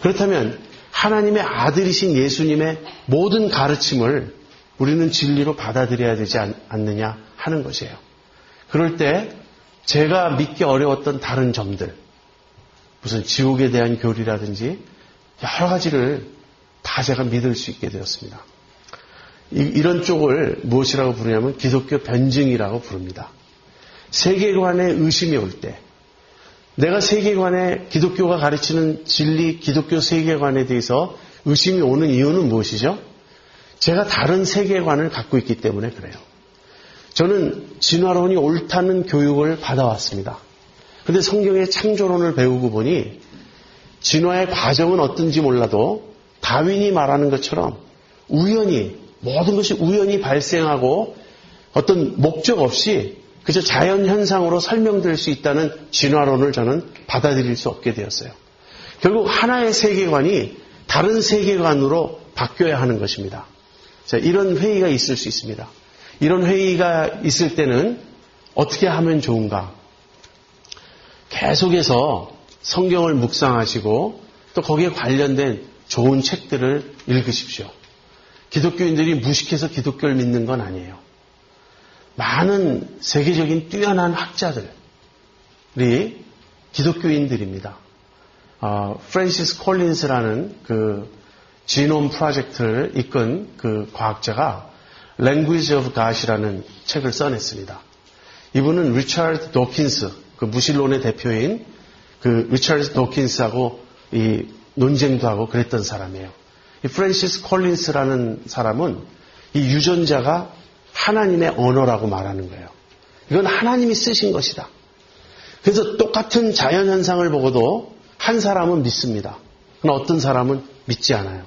그렇다면 하나님의 아들이신 예수님의 모든 가르침을 우리는 진리로 받아들여야 되지 않느냐 하는 것이에요. 그럴 때 제가 믿기 어려웠던 다른 점들, 무슨 지옥에 대한 교리라든지 여러 가지를 다 제가 믿을 수 있게 되었습니다. 이런 쪽을 무엇이라고 부르냐면 기독교 변증이라고 부릅니다. 세계관에 의심이 올 때, 내가 세계관에 기독교가 가르치는 진리, 기독교 세계관에 대해서 의심이 오는 이유는 무엇이죠? 제가 다른 세계관을 갖고 있기 때문에 그래요. 저는 진화론이 옳다는 교육을 받아왔습니다. 그런데 성경의 창조론을 배우고 보니 진화의 과정은 어떤지 몰라도 다윈이 말하는 것처럼 모든 것이 우연히 발생하고 어떤 목적 없이 그저 자연현상으로 설명될 수 있다는 진화론을 저는 받아들일 수 없게 되었어요. 결국 하나의 세계관이 다른 세계관으로 바뀌어야 하는 것입니다. 자, 이런 회의가 있을 수 있습니다. 이런 회의가 있을 때는 어떻게 하면 좋은가? 계속해서 성경을 묵상하시고 또 거기에 관련된 좋은 책들을 읽으십시오. 기독교인들이 무식해서 기독교를 믿는 건 아니에요. 많은 세계적인 뛰어난 학자들이 기독교인들입니다. 프랜시스 콜린스라는 그 지놈 프로젝트를 이끈 그 과학자가 Language of God이라는 책을 써냈습니다. 이분은 리처드 도킨스, 그 무신론의 대표인 그 리처드 도킨스하고 이 논쟁도 하고 그랬던 사람이에요. 이 프랜시스 콜린스라는 사람은 이 유전자가 하나님의 언어라고 말하는 거예요. 이건 하나님이 쓰신 것이다. 그래서 똑같은 자연현상을 보고도 한 사람은 믿습니다. 그러나 어떤 사람은 믿지 않아요.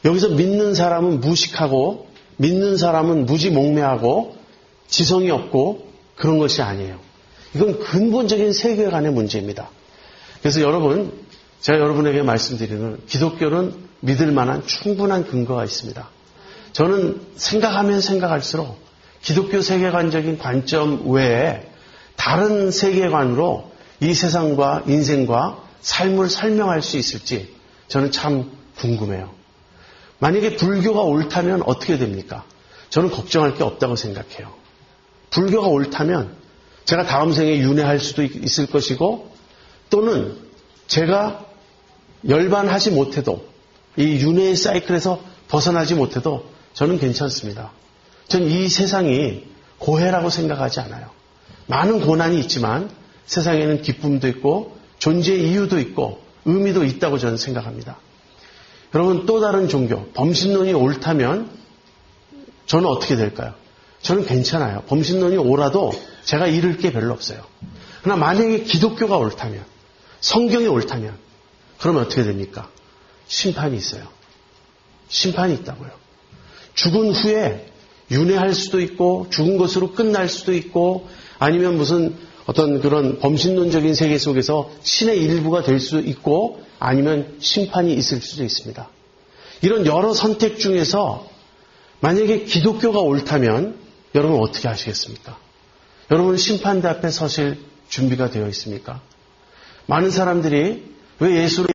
여기서 믿는 사람은 무식하고 믿는 사람은 무지몽매하고 지성이 없고 그런 것이 아니에요. 이건 근본적인 세계관의 문제입니다. 그래서 여러분, 제가 여러분에게 말씀드리는 기독교는 믿을 만한 충분한 근거가 있습니다. 저는 생각하면 생각할수록 기독교 세계관적인 관점 외에 다른 세계관으로 이 세상과 인생과 삶을 설명할 수 있을지 저는 참 궁금해요. 만약에 불교가 옳다면 어떻게 됩니까? 저는 걱정할 게 없다고 생각해요. 불교가 옳다면 제가 다음 생에 윤회할 수도 있을 것이고 또는 제가 열반하지 못해도 이 윤회의 사이클에서 벗어나지 못해도 저는 괜찮습니다. 전 이 세상이 고해라고 생각하지 않아요. 많은 고난이 있지만 세상에는 기쁨도 있고 존재의 이유도 있고 의미도 있다고 저는 생각합니다. 여러분, 또 다른 종교, 범신론이 옳다면 저는 어떻게 될까요? 저는 괜찮아요. 범신론이 옳아도 제가 잃을 게 별로 없어요. 그러나 만약에 기독교가 옳다면, 성경이 옳다면 그러면 어떻게 됩니까? 심판이 있어요. 심판이 있다고요. 죽은 후에 윤회할 수도 있고 죽은 것으로 끝날 수도 있고 아니면 무슨 어떤 그런 범신론적인 세계 속에서 신의 일부가 될 수도 있고 아니면 심판이 있을 수도 있습니다. 이런 여러 선택 중에서 만약에 기독교가 옳다면 여러분 어떻게 하시겠습니까? 여러분 심판대 앞에 서실 준비가 되어 있습니까? 많은 사람들이 왜 예수를